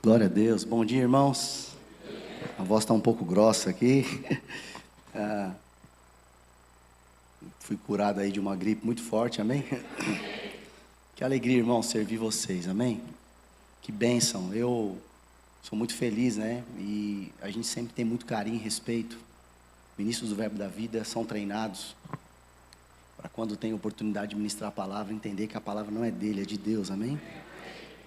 Glória a Deus. Bom dia, irmãos. A voz está um pouco grossa aqui. Fui curado aí de uma gripe muito forte, amém? Que alegria, irmão, servir vocês, amém? Que bênção. Eu sou muito feliz, né? E a gente sempre tem muito carinho e respeito. Ministros do Verbo da Vida são treinados para quando tem oportunidade de ministrar a palavra, entender que a palavra não é dele, é de Deus, amém?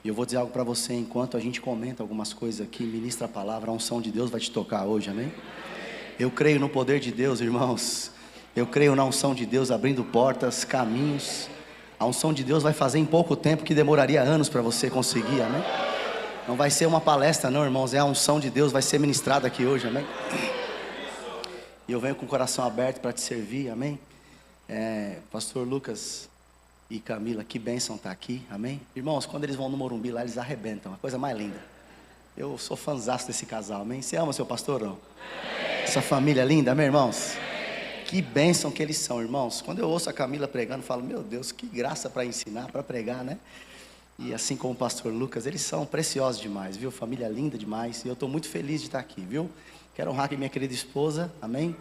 E eu vou dizer algo para você, enquanto a gente comenta algumas coisas aqui, ministra a palavra, a unção de Deus vai te tocar hoje, amém? Eu creio no poder de Deus, irmãos. Eu creio na unção de Deus abrindo portas, caminhos. A unção de Deus vai fazer em pouco tempo que demoraria anos para você conseguir, amém? Não vai ser uma palestra não, irmãos, é a unção de Deus, vai ser ministrada aqui hoje, amém? E eu venho com o coração aberto para te servir, amém? Pastor Lucas e Camila, que bênção estar aqui, amém? Irmãos, quando eles vão no Morumbi lá, eles arrebentam, a coisa mais linda. Eu sou fãzaço desse casal, amém? Você ama seu pastor, não? Essa família linda, amém, irmãos? Que bênção que eles são, irmãos. Quando eu ouço a Camila pregando, eu falo, meu Deus, que graça para ensinar, para pregar, né? E assim como o pastor Lucas, eles são preciosos demais, viu? Família linda demais, e eu estou muito feliz de estar aqui, viu? Quero honrar aqui minha querida esposa, amém?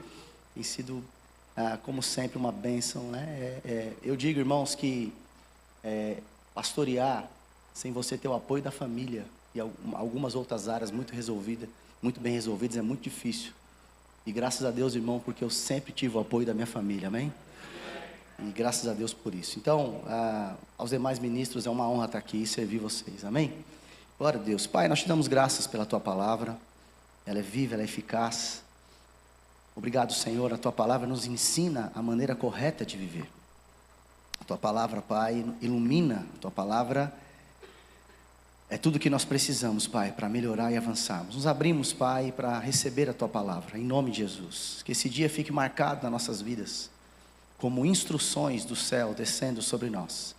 Tem sido, como sempre, uma bênção, né? Eu digo, irmãos, que pastorear, sem você ter o apoio da família, e algumas outras áreas muito bem resolvidas, é muito difícil. E graças a Deus, irmão, porque eu sempre tive o apoio da minha família, amém? E graças a Deus por isso. Então, aos demais ministros, é uma honra estar aqui e servir vocês, amém? Glória a Deus. Pai, nós te damos graças pela tua palavra. Ela é viva, ela é eficaz. Obrigado, Senhor, a tua palavra nos ensina a maneira correta de viver. A tua palavra, Pai, ilumina. A tua palavra é tudo o que nós precisamos, Pai, para melhorar e avançarmos. Nos abrimos, Pai, para receber a tua palavra, em nome de Jesus. Que esse dia fique marcado nas nossas vidas, como instruções do céu descendo sobre nós.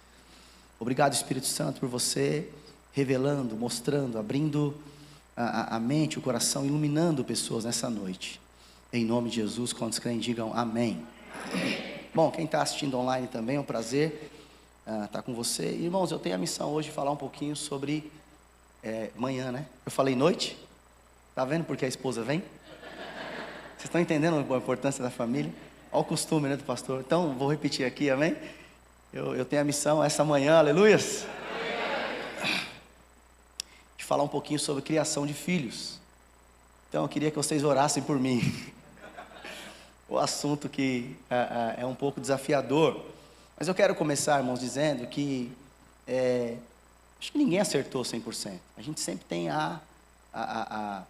Obrigado, Espírito Santo, por você revelando, mostrando, abrindo a mente, o coração, iluminando pessoas nessa noite. Em nome de Jesus, quando os crentes digam amém. Bom, quem está assistindo online também, é um prazer estar com você. Irmãos, eu tenho a missão hoje de falar um pouquinho sobre manhã, né? Eu falei noite? Tá vendo porque a esposa vem? Vocês estão entendendo a importância da família? Olha o costume, né, do pastor. Então, vou repetir aqui, amém? Eu tenho a missão essa manhã, aleluias, de falar um pouquinho sobre criação de filhos. Então, eu queria que vocês orassem por mim. O assunto que é um pouco desafiador. Mas eu quero começar, irmãos, dizendo que acho que ninguém acertou 100%. A gente sempre tem o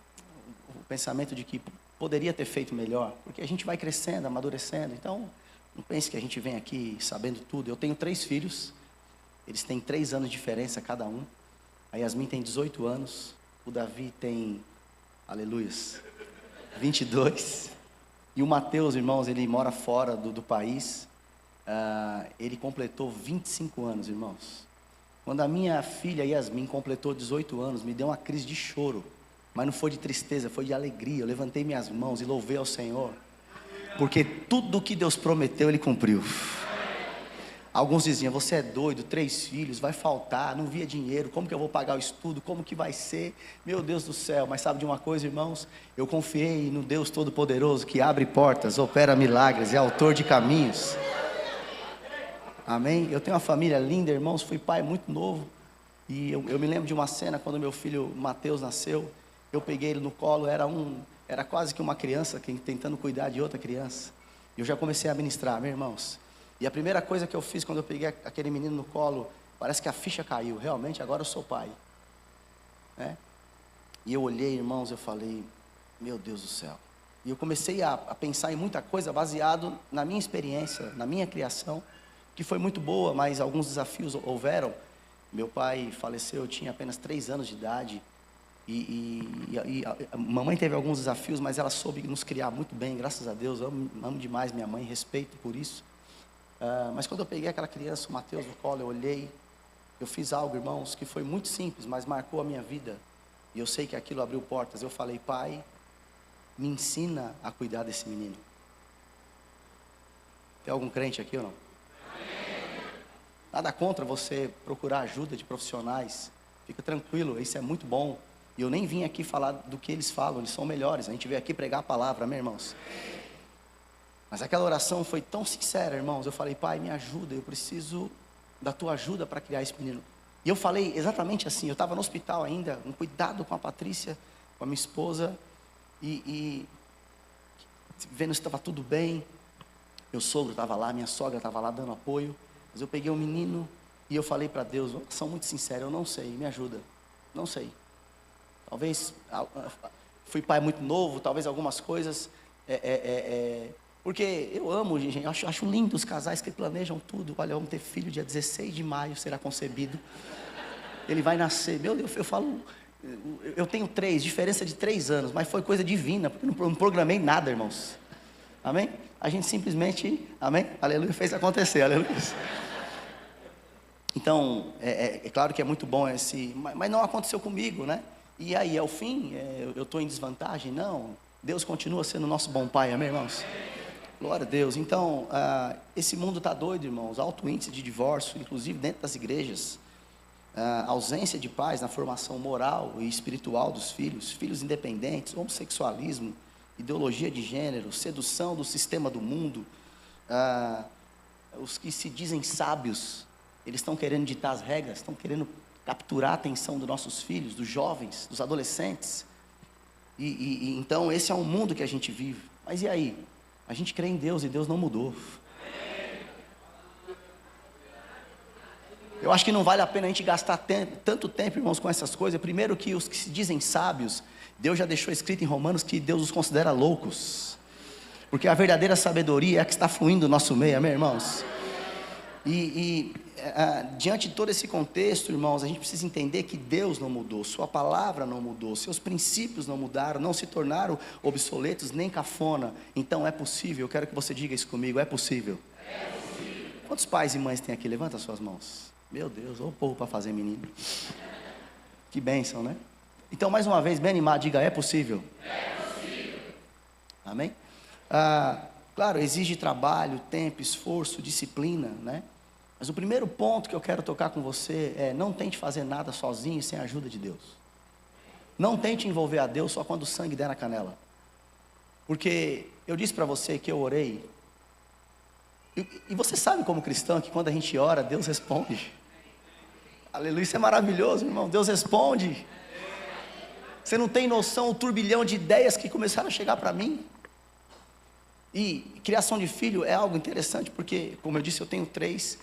pensamento de que poderia ter feito melhor, porque a gente vai crescendo, amadurecendo. Então, não pense que a gente vem aqui sabendo tudo. Eu tenho 3 filhos, eles têm 3 anos de diferença cada um. A Yasmin tem 18 anos, o Davi tem, aleluias, 22. E o Mateus, irmãos, ele mora fora do país. Ele completou 25 anos, irmãos. Quando a minha filha Yasmin completou 18 anos, me deu uma crise de choro. Mas não foi de tristeza, foi de alegria. Eu levantei minhas mãos e louvei ao Senhor. Porque tudo que Deus prometeu, Ele cumpriu. Alguns diziam, você é doido, 3 filhos, vai faltar, não via dinheiro, como que eu vou pagar o estudo, como que vai ser? Meu Deus do céu, mas sabe de uma coisa, irmãos? Eu confiei no Deus Todo-Poderoso, que abre portas, opera milagres, é autor de caminhos. Amém? Eu tenho uma família linda, irmãos, fui pai muito novo. E eu me lembro de uma cena, quando meu filho Mateus nasceu, eu peguei ele no colo, era quase que uma criança tentando cuidar de outra criança. Eu já comecei a ministrar, meus irmãos. E a primeira coisa que eu fiz quando eu peguei aquele menino no colo, parece que a ficha caiu. Realmente, agora eu sou pai. Né? E eu olhei, irmãos, eu falei, meu Deus do céu. E eu comecei a pensar em muita coisa baseado na minha experiência, na minha criação, que foi muito boa, mas alguns desafios houveram. Meu pai faleceu, eu tinha apenas 3 anos de idade. E a mamãe teve alguns desafios, mas ela soube nos criar muito bem, graças a Deus. Eu amo demais minha mãe, respeito por isso. Mas quando eu peguei aquela criança, o Mateus, no colo, eu olhei, eu fiz algo, irmãos, que foi muito simples, mas marcou a minha vida. E eu sei que aquilo abriu portas. Eu falei, pai, me ensina a cuidar desse menino. Tem algum crente aqui ou não? Nada contra você procurar ajuda de profissionais. Fica tranquilo, isso é muito bom. E eu nem vim aqui falar do que eles falam, eles são melhores. A gente veio aqui pregar a palavra, amém, irmãos? Mas aquela oração foi tão sincera, irmãos. Eu falei, Pai, me ajuda, eu preciso da tua ajuda para criar esse menino. E eu falei exatamente assim, eu estava no hospital ainda, um cuidado com a Patrícia, com a minha esposa, e vendo se estava tudo bem. Meu sogro estava lá, minha sogra estava lá dando apoio. Mas eu peguei o menino e eu falei para Deus, uma oração muito sincera, eu não sei, me ajuda, não sei. Talvez, fui pai muito novo, talvez algumas coisas, porque eu amo, gente, acho lindo os casais que planejam tudo. Olha, vamos ter filho dia 16 de maio, será concebido. Ele vai nascer, meu Deus, eu falo, eu tenho 3, diferença de 3 anos, mas foi coisa divina, porque não programei nada, irmãos. Amém? A gente simplesmente, amém? Aleluia, fez acontecer, aleluia. Então, é claro que é muito bom mas não aconteceu comigo, né? E aí, ao fim, eu estou em desvantagem? Não, Deus continua sendo nosso bom pai, amém, irmãos? Glória a Deus. Então, esse mundo está doido, irmãos, alto índice de divórcio, inclusive dentro das igrejas, ausência de paz na formação moral e espiritual dos filhos, filhos independentes, homossexualismo, ideologia de gênero, sedução do sistema do mundo, os que se dizem sábios, eles estão querendo ditar as regras, estão querendo capturar a atenção dos nossos filhos, dos jovens, dos adolescentes, então esse é um mundo que a gente vive. Mas e aí? A gente crê em Deus e Deus não mudou. Eu acho que não vale a pena a gente gastar tanto tempo, irmãos, com essas coisas. Primeiro que os que se dizem sábios, Deus já deixou escrito em Romanos que Deus os considera loucos, porque a verdadeira sabedoria é a que está fluindo no nosso meio, amém, irmãos? Diante de todo esse contexto, irmãos, a gente precisa entender que Deus não mudou, sua palavra não mudou, seus princípios não mudaram, não se tornaram obsoletos nem cafona. Então é possível, eu quero que você diga isso comigo, é possível. É possível. Quantos pais e mães tem aqui? Levanta as suas mãos. Meu Deus, ô povo para fazer menino. Que bênção, né? Então, mais uma vez, bem animado, diga, é possível. É possível. Amém? Claro, exige trabalho, tempo, esforço, disciplina, né? Mas o primeiro ponto que eu quero tocar com você é: não tente fazer nada sozinho sem a ajuda de Deus. Não tente envolver a Deus só quando o sangue der na canela. Porque eu disse para você que eu orei, e você sabe como cristão que quando a gente ora, Deus responde. Aleluia, isso é maravilhoso, irmão, Deus responde. Você não tem noção o turbilhão de ideias que começaram a chegar para mim. E criação de filho é algo interessante, porque, como eu disse, eu tenho 3.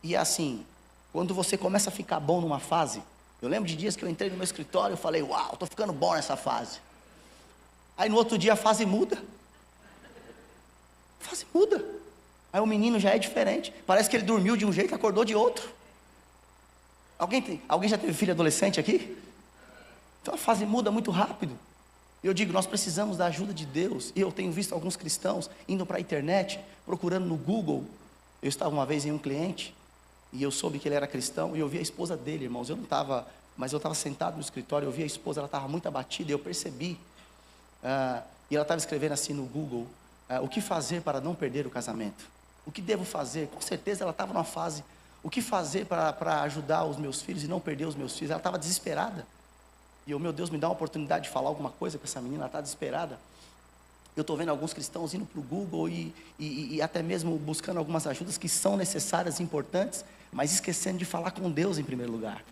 E assim, quando você começa a ficar bom numa fase, eu lembro de dias que eu entrei no meu escritório e falei, uau, estou ficando bom nessa fase. Aí no outro dia a fase muda. A fase muda. Aí o menino já é diferente. Parece que ele dormiu de um jeito e acordou de outro. Alguém já teve filho adolescente aqui? Então a fase muda muito rápido. Eu digo, nós precisamos da ajuda de Deus. E eu tenho visto alguns cristãos indo para a internet, procurando no Google. Eu estava uma vez em um cliente, e eu soube que ele era cristão, e eu vi a esposa dele, irmãos. Eu não estava, mas eu estava sentado no escritório, eu vi a esposa, ela estava muito abatida, e eu percebi. E ela estava escrevendo assim no Google, o que fazer para não perder o casamento? O que devo fazer? Com certeza ela estava numa fase, o que fazer para ajudar os meus filhos e não perder os meus filhos? Ela estava desesperada. E eu, meu Deus, me dá uma oportunidade de falar alguma coisa com essa menina, ela está desesperada. Eu estou vendo alguns cristãos indo para o Google e até mesmo buscando algumas ajudas que são necessárias e importantes, mas esquecendo de falar com Deus em primeiro lugar.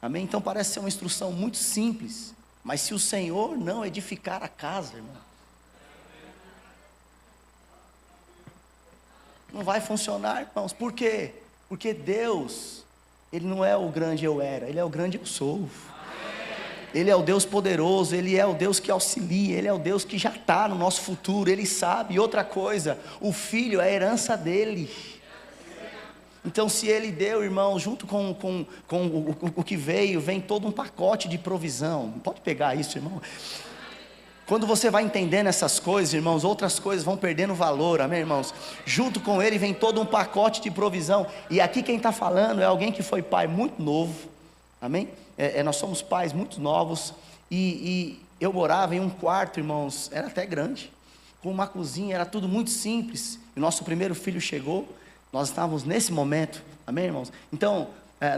Amém? Então parece ser uma instrução muito simples, mas se o Senhor não edificar a casa, irmão, não vai funcionar, irmãos. Por quê? Porque Deus, Ele não é o grande eu era, Ele é o grande eu sou. Ele é o Deus poderoso, Ele é o Deus que auxilia, Ele é o Deus que já está no nosso futuro, Ele sabe. E outra coisa, o filho é a herança dEle. Então se Ele deu, irmão, junto com o que veio, vem todo um pacote de provisão. Pode pegar isso, irmão. Quando você vai entendendo essas coisas, irmãos, outras coisas vão perdendo valor, amém, irmãos? Junto com Ele vem todo um pacote de provisão. E aqui quem está falando é alguém que foi pai muito novo, amém? Nós somos pais muito novos, e eu morava em um quarto, irmãos, era até grande, com uma cozinha, era tudo muito simples. E o nosso primeiro filho chegou, nós estávamos nesse momento, amém, irmãos? Então,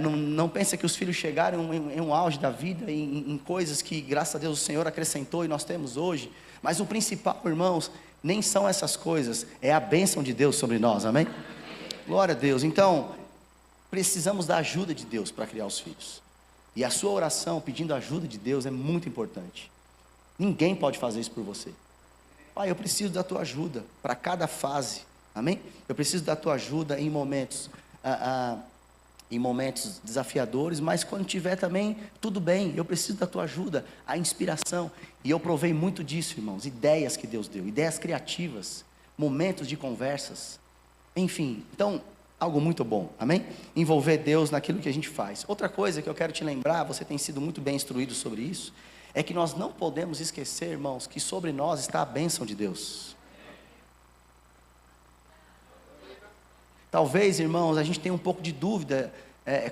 não pensa que os filhos chegaram em um auge da vida, em coisas que, graças a Deus, o Senhor acrescentou e nós temos hoje. Mas o principal, irmãos, nem são essas coisas, é a bênção de Deus sobre nós, amém? Glória a Deus. Então, precisamos da ajuda de Deus para criar os filhos. E a sua oração pedindo a ajuda de Deus é muito importante. Ninguém pode fazer isso por você. Pai, eu preciso da tua ajuda para cada fase, amém? Eu preciso da tua ajuda em momentos desafiadores, mas quando tiver também, tudo bem, eu preciso da tua ajuda, a inspiração. E eu provei muito disso, irmãos, ideias que Deus deu, ideias criativas, momentos de conversas, enfim, então, algo muito bom, amém? Envolver Deus naquilo que a gente faz. Outra coisa que eu quero te lembrar, você tem sido muito bem instruído sobre isso, é que nós não podemos esquecer, irmãos, que sobre nós está a bênção de Deus. Talvez, irmãos, a gente tenha um pouco de dúvida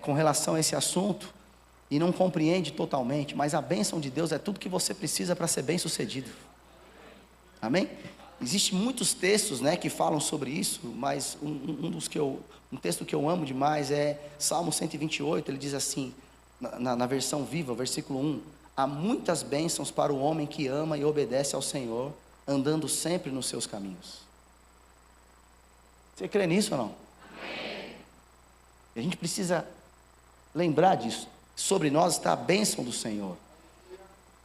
com relação a esse assunto e não compreende totalmente, mas a bênção de Deus é tudo que você precisa para ser bem sucedido, amém? Existem muitos textos, né, que falam sobre isso, mas um texto que eu amo demais é Salmo 128, ele diz assim, na versão viva, versículo 1, há muitas bênçãos para o homem que ama e obedece ao Senhor, andando sempre nos seus caminhos. Você crê nisso ou não? Amém. A gente precisa lembrar disso, sobre nós está a bênção do Senhor.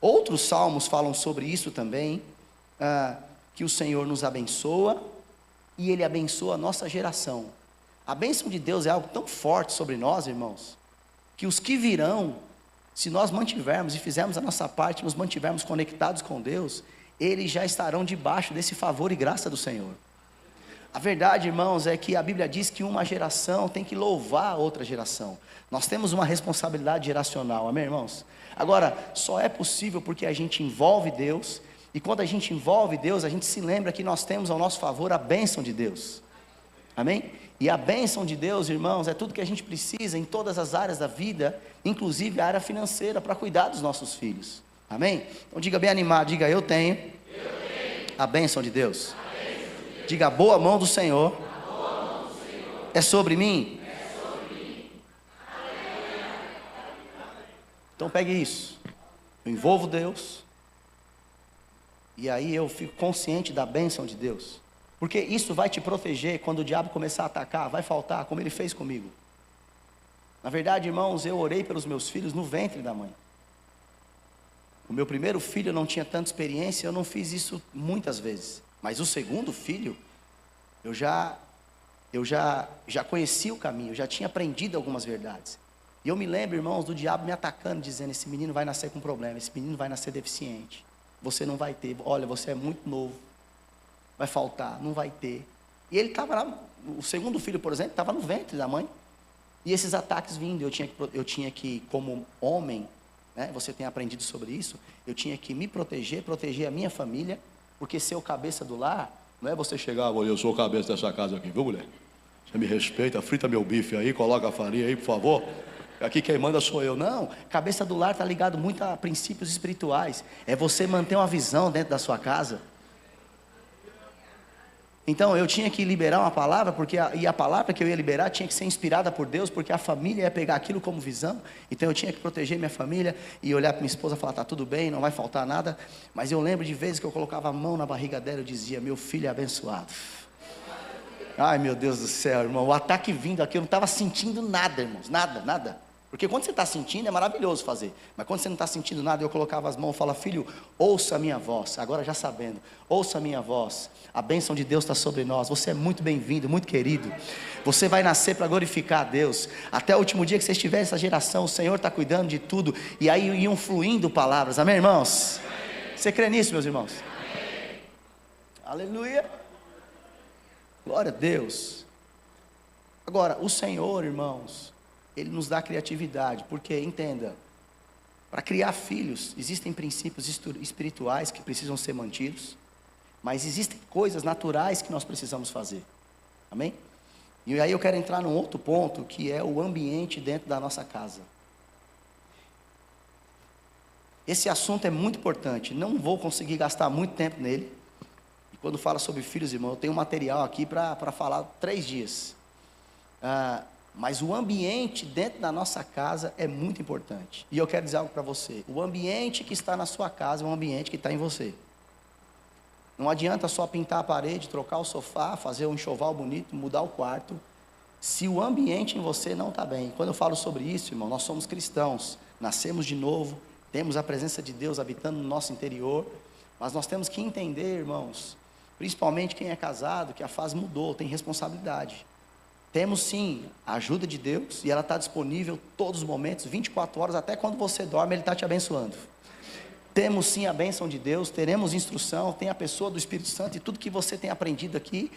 Outros salmos falam sobre isso também, que o Senhor nos abençoa e Ele abençoa a nossa geração. A bênção de Deus é algo tão forte sobre nós, irmãos, que os que virão, se nós mantivermos e fizermos a nossa parte, nos mantivermos conectados com Deus, eles já estarão debaixo desse favor e graça do Senhor. A verdade, irmãos, é que a Bíblia diz que uma geração tem que louvar a outra geração. Nós temos uma responsabilidade geracional, amém, irmãos? Agora, só é possível porque a gente envolve Deus. E quando a gente envolve Deus, a gente se lembra que nós temos ao nosso favor a bênção de Deus, amém? E a bênção de Deus, irmãos, é tudo que a gente precisa em todas as áreas da vida, inclusive a área financeira, para cuidar dos nossos filhos, amém? Então diga bem animado, diga eu tenho a bênção de Deus. Diga a boa mão do Senhor é sobre mim. Então pegue isso, eu envolvo Deus. E aí eu fico consciente da bênção de Deus. Porque isso vai te proteger quando o diabo começar a atacar, vai faltar, como ele fez comigo. Na verdade, irmãos, eu orei pelos meus filhos no ventre da mãe. O meu primeiro filho eu não tinha tanta experiência, eu não fiz isso muitas vezes. Mas o segundo filho, eu já conhecia o caminho, eu já tinha aprendido algumas verdades. E eu me lembro, irmãos, do diabo me atacando, dizendo, esse menino vai nascer com problema, esse menino vai nascer deficiente. Você não vai ter, olha, você é muito novo, vai faltar, não vai ter. E ele estava lá, o segundo filho, por exemplo, estava no ventre da mãe, e esses ataques vindo, eu tinha que, como homem, né, você tem aprendido sobre isso, eu tinha que me proteger a minha família, porque ser o cabeça do lar, não é você chegar, eu sou o cabeça dessa casa aqui, viu, mulher? Você me respeita, frita meu bife aí, coloca a farinha aí, por favor. Aqui quem manda sou eu. Não, cabeça do lar está ligado muito a princípios espirituais. É você manter uma visão dentro da sua casa. Então eu tinha que liberar uma palavra, e a palavra que eu ia liberar tinha que ser inspirada por Deus, porque a família ia pegar aquilo como visão. Então eu tinha que proteger minha família e olhar para minha esposa e falar, está tudo bem, não vai faltar nada. Mas eu lembro de vezes que eu colocava a mão na barriga dela e dizia, meu filho é abençoado. Ai meu Deus do céu, irmão, o ataque vindo aqui, eu não estava sentindo nada, irmãos, nada. Porque quando você está sentindo é maravilhoso fazer, mas quando você não está sentindo nada, eu colocava as mãos e falava, filho, ouça a minha voz, agora já sabendo, ouça a minha voz, a bênção de Deus está sobre nós, você é muito bem-vindo, muito querido, você vai nascer para glorificar a Deus, até o último dia que você estiver nessa geração, o Senhor está cuidando de tudo, e aí iam fluindo palavras, amém, irmãos? Amém. Você crê nisso, meus irmãos? Amém. Aleluia, glória a Deus. Agora, o Senhor, irmãos, Ele nos dá criatividade, porque, entenda, para criar filhos, existem princípios espirituais que precisam ser mantidos, mas existem coisas naturais que nós precisamos fazer, amém? E aí eu quero entrar num outro ponto, que é o ambiente dentro da nossa casa. Esse assunto é muito importante, não vou conseguir gastar muito tempo nele, e quando fala sobre filhos, irmão, eu tenho um material aqui para falar 3 dias, Mas o ambiente dentro da nossa casa é muito importante. E eu quero dizer algo para você. O ambiente que está na sua casa é um ambiente que está em você. Não adianta só pintar a parede, trocar o sofá, fazer um enxoval bonito, mudar o quarto, se o ambiente em você não está bem. Quando eu falo sobre isso, irmão, nós somos cristãos, nascemos de novo, temos a presença de Deus habitando no nosso interior, mas nós temos que entender, irmãos, principalmente quem é casado, que a fase mudou, tem responsabilidade. Temos sim a ajuda de Deus, e ela está disponível todos os momentos, 24 horas, até quando você dorme, Ele está te abençoando. Temos sim a bênção de Deus, teremos instrução, tem a pessoa do Espírito Santo e tudo que você tem aprendido aqui,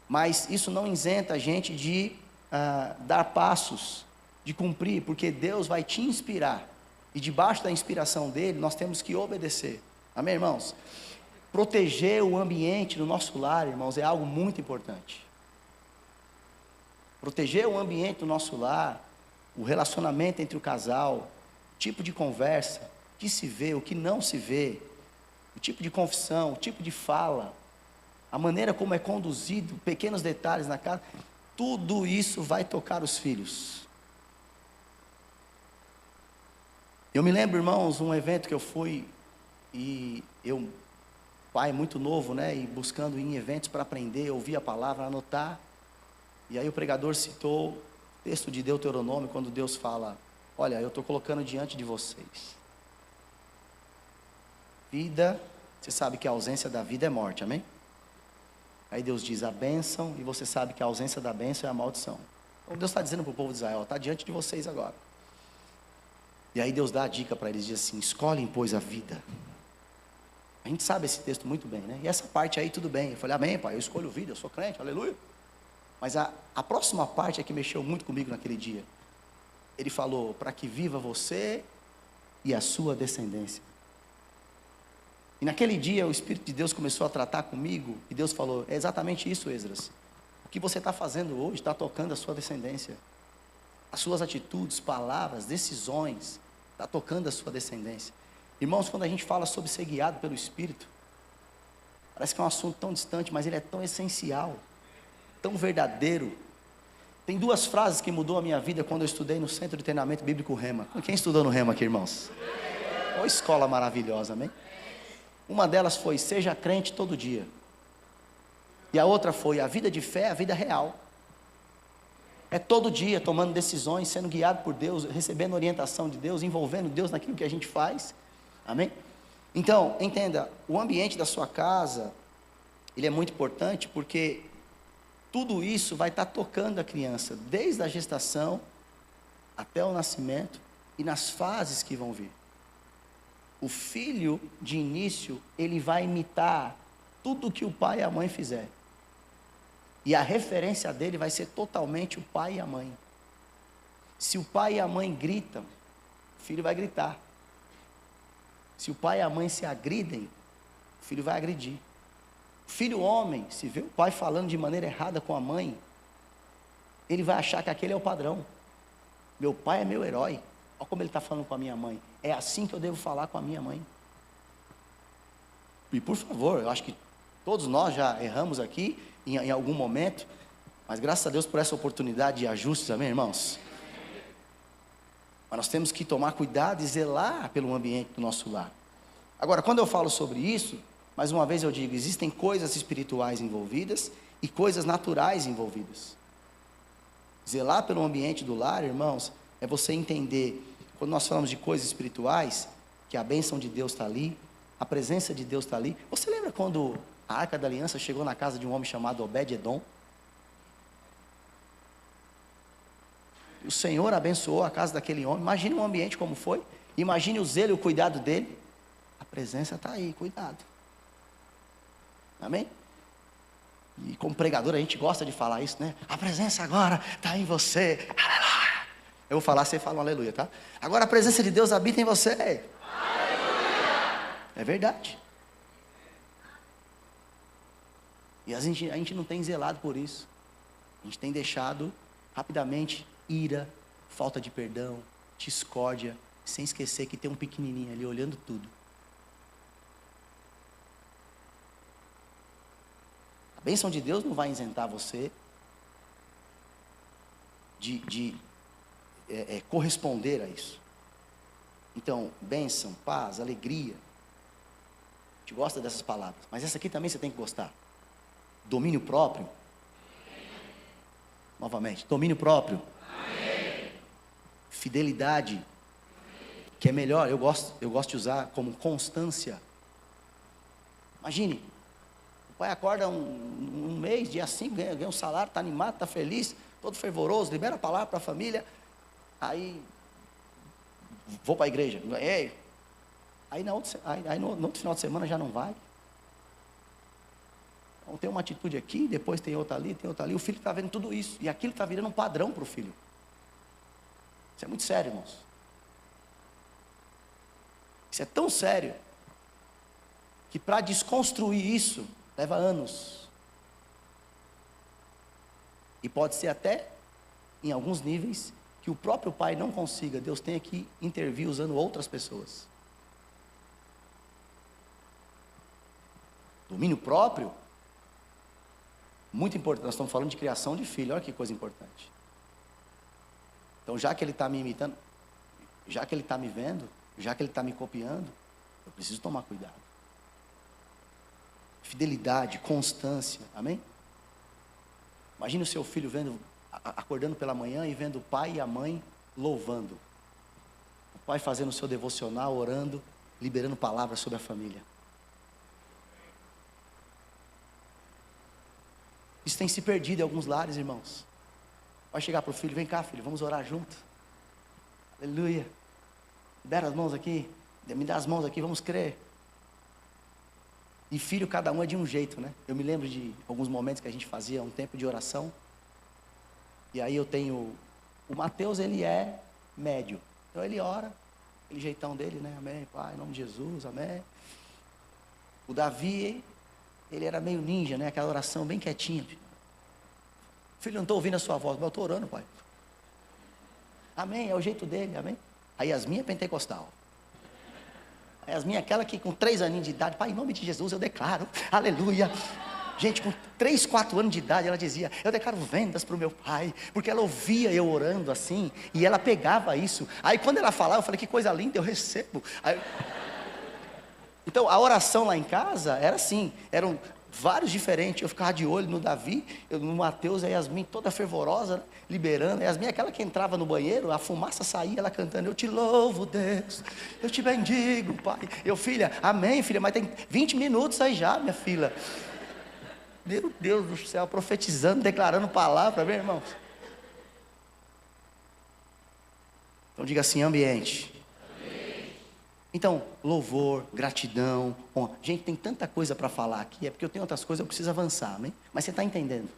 mas isso não isenta a gente de dar passos, de cumprir, porque Deus vai te inspirar, e debaixo da inspiração dEle, nós temos que obedecer. Amém, irmãos? Proteger o ambiente do nosso lar, irmãos, é algo muito importante. Proteger o ambiente do nosso lar, o relacionamento entre o casal, o tipo de conversa, o que se vê, o que não se vê, o tipo de confissão, o tipo de fala, a maneira como é conduzido, pequenos detalhes na casa, tudo isso vai tocar os filhos. Eu me lembro, irmãos, um evento que eu fui, e eu, pai muito novo, né, e buscando ir em eventos para aprender, ouvir a palavra, anotar, e aí o pregador citou o texto de Deuteronômio, quando Deus fala, olha, eu estou colocando diante de vocês vida, você sabe que a ausência da vida é morte, amém? Aí Deus diz a bênção, e você sabe que a ausência da bênção é a maldição. Então Deus está dizendo para o povo de Israel, está diante de vocês agora. E aí Deus dá a dica para eles, diz assim, escolhem pois a vida. A gente sabe esse texto muito bem, né? E essa parte aí tudo bem, eu falei, amém pai, eu escolho vida, eu sou crente, aleluia. Mas a próxima parte é que mexeu muito comigo naquele dia. Ele falou, para que viva você e a sua descendência. E naquele dia o Espírito de Deus começou a tratar comigo, e Deus falou, é exatamente isso, Esdras. O que você está fazendo hoje está tocando a sua descendência. As suas atitudes, palavras, decisões, está tocando a sua descendência. Irmãos, quando a gente fala sobre ser guiado pelo Espírito, parece que é um assunto tão distante, mas ele é tão essencial, tão verdadeiro. Tem duas frases que mudou a minha vida quando eu estudei no Centro de Treinamento Bíblico Rema. Quem estudou no Rema aqui, irmãos? Uma escola maravilhosa, amém? Uma delas foi, seja crente todo dia. E a outra foi, a vida de fé é a vida real. É todo dia tomando decisões, sendo guiado por Deus, recebendo orientação de Deus, envolvendo Deus naquilo que a gente faz. Amém? Então, entenda, o ambiente da sua casa, ele é muito importante, porque tudo isso vai estar tocando a criança, desde a gestação até o nascimento e nas fases que vão vir. O filho, de início, ele vai imitar tudo que o pai e a mãe fizer. E a referência dele vai ser totalmente o pai e a mãe. Se o pai e a mãe gritam, o filho vai gritar. Se o pai e a mãe se agridem, o filho vai agredir. O filho homem, se vê o pai falando de maneira errada com a mãe, ele vai achar que aquele é o padrão. Meu pai é meu herói. Olha como ele está falando com a minha mãe. É assim que eu devo falar com a minha mãe. E por favor, eu acho que todos nós já erramos aqui em algum momento, mas graças a Deus por essa oportunidade de ajustes, amém, irmãos? Mas nós temos que tomar cuidado e zelar pelo ambiente do nosso lar. Agora, quando eu falo sobre isso, mais uma vez eu digo, existem coisas espirituais envolvidas e coisas naturais envolvidas. Zelar pelo ambiente do lar, irmãos, é você entender, quando nós falamos de coisas espirituais, que a bênção de Deus está ali, a presença de Deus está ali. Você lembra quando a Arca da Aliança chegou na casa de um homem chamado Obed-Edom? O Senhor abençoou a casa daquele homem. Imagine um ambiente como foi. Imagine o zelo e o cuidado dele. A presença está aí, cuidado. Amém? E como pregador a gente gosta de falar isso, né? A presença agora está em você. Aleluia. Eu vou falar, você fala um aleluia, tá? Agora a presença de Deus habita em você. Aleluia. É verdade. E a gente não tem zelado por isso. A gente tem deixado rapidamente ira, falta de perdão, discórdia, sem esquecer que tem um pequenininho ali olhando tudo. A bênção de Deus não vai isentar você. corresponder a isso. Então, bênção, paz, alegria. A gente gosta dessas palavras, mas essa aqui também você tem que gostar. Domínio próprio. Novamente, domínio próprio. Fidelidade, que é melhor, eu gosto de usar como constância. Imagine, o pai acorda um mês, dia 5, ganha um salário, está animado, está feliz, todo fervoroso, libera a palavra para a família, aí vou para a igreja, aí no outro final de semana já não vai. Então tem uma atitude aqui, depois tem outra ali, o filho está vendo tudo isso, e aquilo está virando um padrão para o filho. Isso é muito sério, irmãos. Isso é tão sério, que para desconstruir isso, leva anos. E pode ser até, em alguns níveis, que o próprio pai não consiga, Deus tenha que intervir usando outras pessoas. Domínio próprio, muito importante. Nós estamos falando de criação de filho, olha que coisa importante. Então, já que ele está me imitando, já que ele está me vendo, já que ele está me copiando, eu preciso tomar cuidado. Fidelidade, constância, amém? Imagine o seu filho acordando pela manhã e vendo o pai e a mãe louvando. O pai fazendo o seu devocional, orando, liberando palavras sobre a família. Isso tem se perdido em alguns lares, irmãos. Vai chegar para o filho, vem cá filho, vamos orar junto. Aleluia. Libera as mãos aqui, me dá as mãos aqui, vamos crer. E filho, cada um é de um jeito, né? Eu me lembro de alguns momentos que a gente fazia um tempo de oração. E aí eu tenho, o Mateus, ele é médio. Então ele ora, aquele jeitão dele, né? Amém, pai, em nome de Jesus, amém. O Davi, ele era meio ninja, né? Aquela oração bem quietinha. Filho, não estou ouvindo a sua voz, mas eu estou orando, pai. Amém, é o jeito dele, amém. A Yasmin é pentecostal. A Yasmin é aquela que com 3 aninhos de idade, pai, em nome de Jesus eu declaro, aleluia. Gente, com 3, 4 anos de idade, ela dizia, eu declaro vendas para o meu pai, porque ela ouvia eu orando assim, e ela pegava isso. Aí quando ela falava, eu falei, que coisa linda, eu recebo. Então a oração lá em casa era assim, eram vários diferentes. Eu ficava de olho no Davi, no Mateus, a Yasmin toda fervorosa, né, liberando. A Yasmin é aquela que entrava no banheiro, a fumaça saía, ela cantando, eu te louvo Deus, eu te bendigo pai. Eu, filha, amém filha, mas tem 20 minutos aí já, minha filha. Meu Deus do céu, profetizando, declarando palavra, meu irmão. Então diga assim, ambiente. Então, louvor, gratidão, honra. Gente, tem tanta coisa para falar aqui, é porque eu tenho outras coisas, eu preciso avançar, amém? Mas você está entendendo?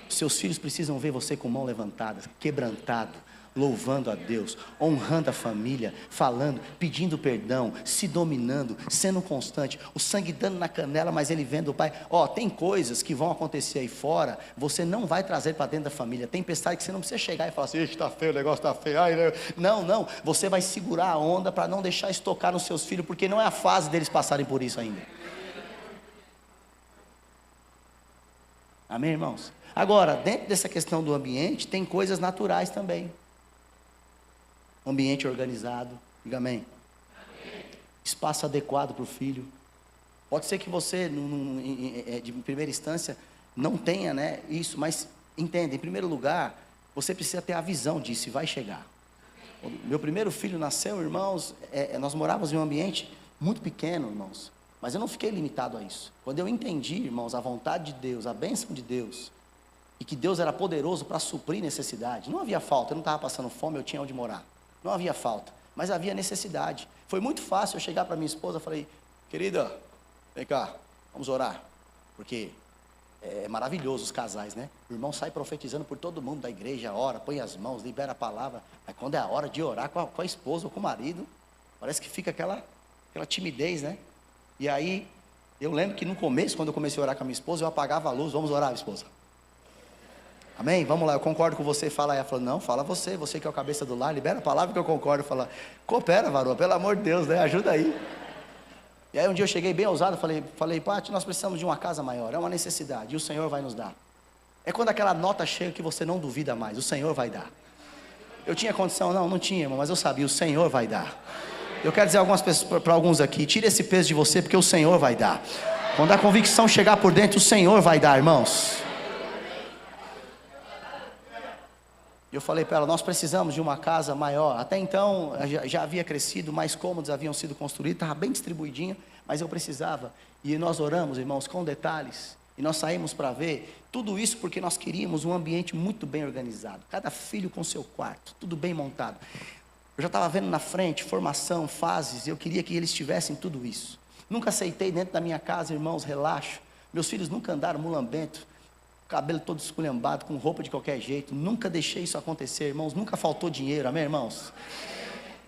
Seus filhos precisam ver você com mão levantada, quebrantado, louvando a Deus, honrando a família, falando, pedindo perdão, se dominando, sendo constante, o sangue dando na canela, mas ele vendo o pai. Tem coisas que vão acontecer aí fora, você não vai trazer para dentro da família. Tempestade que você não precisa chegar e falar assim, está feio, o negócio está feio. Ai, não, você vai segurar a onda para não deixar isso tocar nos seus filhos, porque não é a fase deles passarem por isso ainda. Amém, irmãos? Agora, dentro dessa questão do ambiente, tem coisas naturais também. Ambiente organizado, diga amém. Espaço adequado para o filho. Pode ser que você, de primeira instância, não tenha, né, isso, mas entenda, em primeiro lugar, você precisa ter a visão disso e vai chegar. Meu primeiro filho nasceu, irmãos, nós morávamos em um ambiente muito pequeno, irmãos, mas eu não fiquei limitado a isso. Quando eu entendi, irmãos, a vontade de Deus, a bênção de Deus, e que Deus era poderoso para suprir necessidade, não havia falta, eu não estava passando fome, eu tinha onde morar. Não havia falta, mas havia necessidade. Foi muito fácil eu chegar para minha esposa e falei, querida, vem cá, vamos orar. Porque é maravilhoso os casais, né? O irmão sai profetizando por todo mundo da igreja, ora, põe as mãos, libera a palavra. Mas quando é a hora de orar com a esposa ou com o marido, parece que fica aquela timidez, né? E aí, eu lembro que no começo, quando eu comecei a orar com a minha esposa, eu apagava a luz, vamos orar, esposa. Amém? Vamos lá, eu concordo com você, fala aí. Ela falou, não, fala você que é o cabeça do lar, libera a palavra que eu concordo. Fala, coopera, varoa, pelo amor de Deus, né? Ajuda aí. E aí um dia eu cheguei bem ousado, falei, Pati, nós precisamos de uma casa maior, é uma necessidade, e o Senhor vai nos dar. É quando aquela nota chega que você não duvida mais, o Senhor vai dar. Eu tinha condição? Não tinha, irmão, mas eu sabia, o Senhor vai dar. Eu quero dizer para alguns aqui, tire esse peso de você, porque o Senhor vai dar. Quando a convicção chegar por dentro, o Senhor vai dar, irmãos. Eu falei para ela, nós precisamos de uma casa maior. Até então, já havia crescido, mais cômodos haviam sido construídos, estava bem distribuidinho, mas eu precisava. E nós oramos, irmãos, com detalhes. E nós saímos para ver tudo isso porque nós queríamos um ambiente muito bem organizado. Cada filho com seu quarto, tudo bem montado. Eu já estava vendo na frente, formação, fases, eu queria que eles tivessem tudo isso. Nunca aceitei dentro da minha casa, irmãos, relaxo. Meus filhos nunca andaram mulambento, cabelo todo esculhambado, com roupa de qualquer jeito. Nunca deixei isso acontecer, irmãos. Nunca faltou dinheiro, amém, irmãos?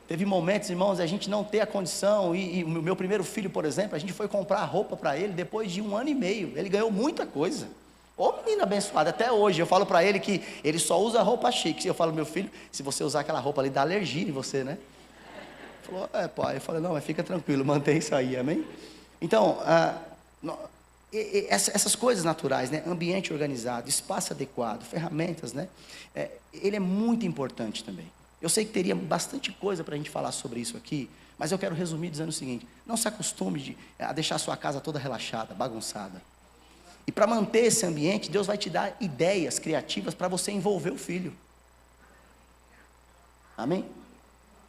Teve momentos, irmãos, a gente não ter a condição. E o meu primeiro filho, por exemplo, a gente foi comprar roupa para ele depois de 1 ano e meio. Ele ganhou muita coisa. Ô menino abençoado, até hoje eu falo para ele que ele só usa roupa chique. Eu falo, meu filho, se você usar aquela roupa ali, dá alergia em você, né? Ele falou, pai. Eu falei, não, mas fica tranquilo, mantém isso aí, amém? Então, essas coisas naturais, né? Ambiente organizado, espaço adequado, ferramentas, né? Ele é muito importante também. Eu sei que teria bastante coisa para a gente falar sobre isso aqui, mas eu quero resumir dizendo o seguinte: não se acostume a deixar a sua casa toda relaxada, bagunçada. E para manter esse ambiente, Deus vai te dar ideias criativas para você envolver o filho. Amém?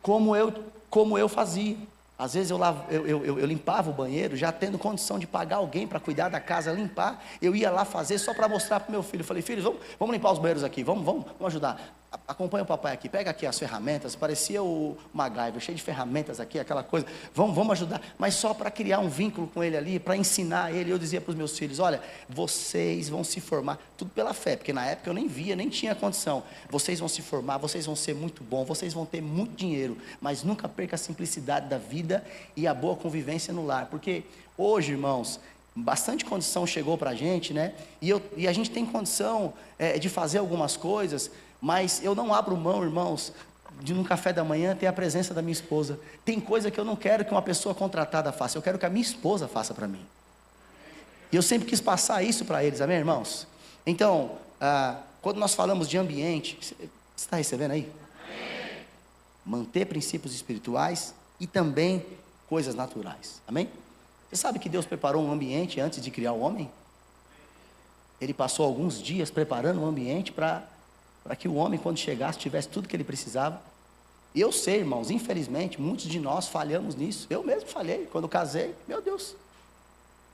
Como eu fazia. Às vezes eu limpava o banheiro, já tendo condição de pagar alguém para cuidar da casa, limpar. Eu ia lá fazer só para mostrar para o meu filho. Eu falei, filhos, vamos limpar os banheiros aqui, vamos ajudar. Acompanha o papai aqui, pega aqui as ferramentas. Parecia o MacGyver, cheio de ferramentas aqui, aquela coisa. Vamos ajudar, mas só para criar um vínculo com ele ali, para ensinar ele. Eu dizia para os meus filhos, olha, vocês vão se formar, tudo pela fé, porque na época eu nem via, nem tinha condição. Vocês vão se formar, vocês vão ser muito bons, vocês vão ter muito dinheiro, mas nunca perca a simplicidade da vida e a boa convivência no lar. Porque hoje, irmãos, bastante condição chegou para a gente, né? E a gente tem condição de fazer algumas coisas, mas eu não abro mão, irmãos, de num café da manhã ter a presença da minha esposa. Tem coisa que eu não quero que uma pessoa contratada faça, eu quero que a minha esposa faça para mim. E eu sempre quis passar isso para eles, amém, irmãos? Então, quando nós falamos de ambiente, você está recebendo aí? Amém. Manter princípios espirituais e também coisas naturais, amém? Você sabe que Deus preparou um ambiente antes de criar o homem? Ele passou alguns dias preparando um ambiente para que o homem, quando chegasse, tivesse tudo que ele precisava. E eu sei, irmãos, infelizmente, muitos de nós falhamos nisso. Eu mesmo falhei, quando casei, meu Deus.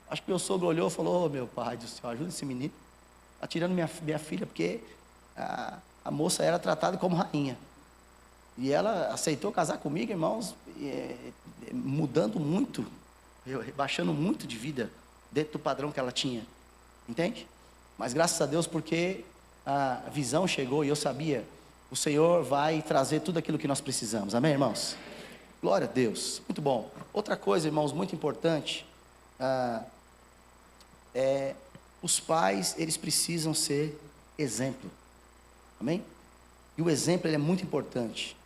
Acho que meu sogro olhou e falou, meu pai do céu, ajuda esse menino. Está tirando minha filha, porque a moça era tratada como rainha. E ela aceitou casar comigo, irmãos, mudando muito, baixando muito de vida, dentro do padrão que ela tinha. Entende? Mas graças a Deus, porque a visão chegou e eu sabia, o Senhor vai trazer tudo aquilo que nós precisamos, amém, irmãos? Glória a Deus, muito bom. Outra coisa, irmãos, muito importante, os pais, eles precisam ser exemplo, amém? E o exemplo, ele é muito importante.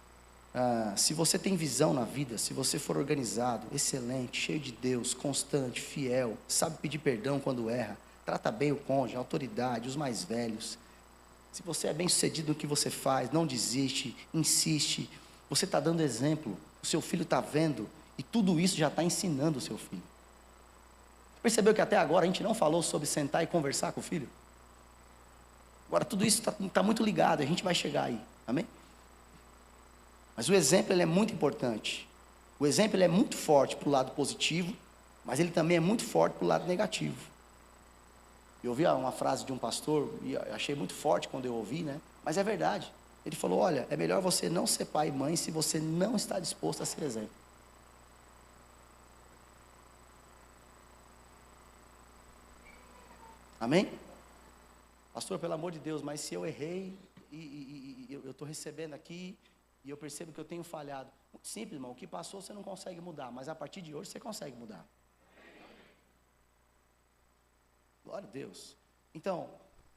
Se você tem visão na vida, se você for organizado, excelente, cheio de Deus, constante, fiel, sabe pedir perdão quando erra, trata bem o cônjuge, a autoridade, os mais velhos, se você é bem sucedido no que você faz, não desiste, insiste, você está dando exemplo, o seu filho está vendo, e tudo isso já está ensinando o seu filho. Percebeu que até agora a gente não falou sobre sentar e conversar com o filho? Agora tudo isso está muito ligado, a gente vai chegar aí, amém? Mas o exemplo, ele é muito importante. O exemplo, ele é muito forte para o lado positivo, mas ele também é muito forte para o lado negativo. Eu ouvi uma frase de um pastor, e achei muito forte quando eu ouvi, né? Mas é verdade. Ele falou, olha, é melhor você não ser pai e mãe se você não está disposto a ser exemplo. Amém? Pastor, pelo amor de Deus, mas se eu errei, e eu estou recebendo aqui, e eu percebo que eu tenho falhado. Muito simples, irmão, o que passou você não consegue mudar, mas a partir de hoje você consegue mudar. Glória a Deus. Então,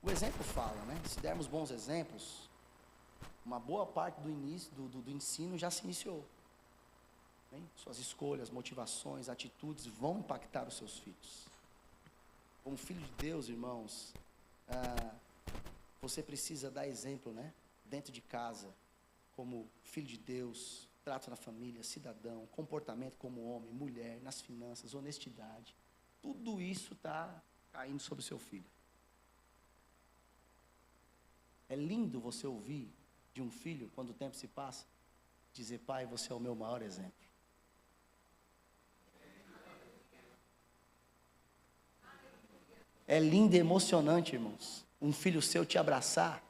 o exemplo fala, né? Se dermos bons exemplos, uma boa parte do início, do ensino já se iniciou. Bem? Suas escolhas, motivações, atitudes vão impactar os seus filhos. Como filho de Deus, irmãos, você precisa dar exemplo, né? Dentro de casa, como filho de Deus, trato na família, cidadão, comportamento como homem, mulher, nas finanças, honestidade. Tudo isso está caindo sobre o seu filho. É lindo você ouvir de um filho, quando o tempo se passa, dizer: pai, você é o meu maior exemplo. É lindo e emocionante, irmãos, um filho seu te abraçar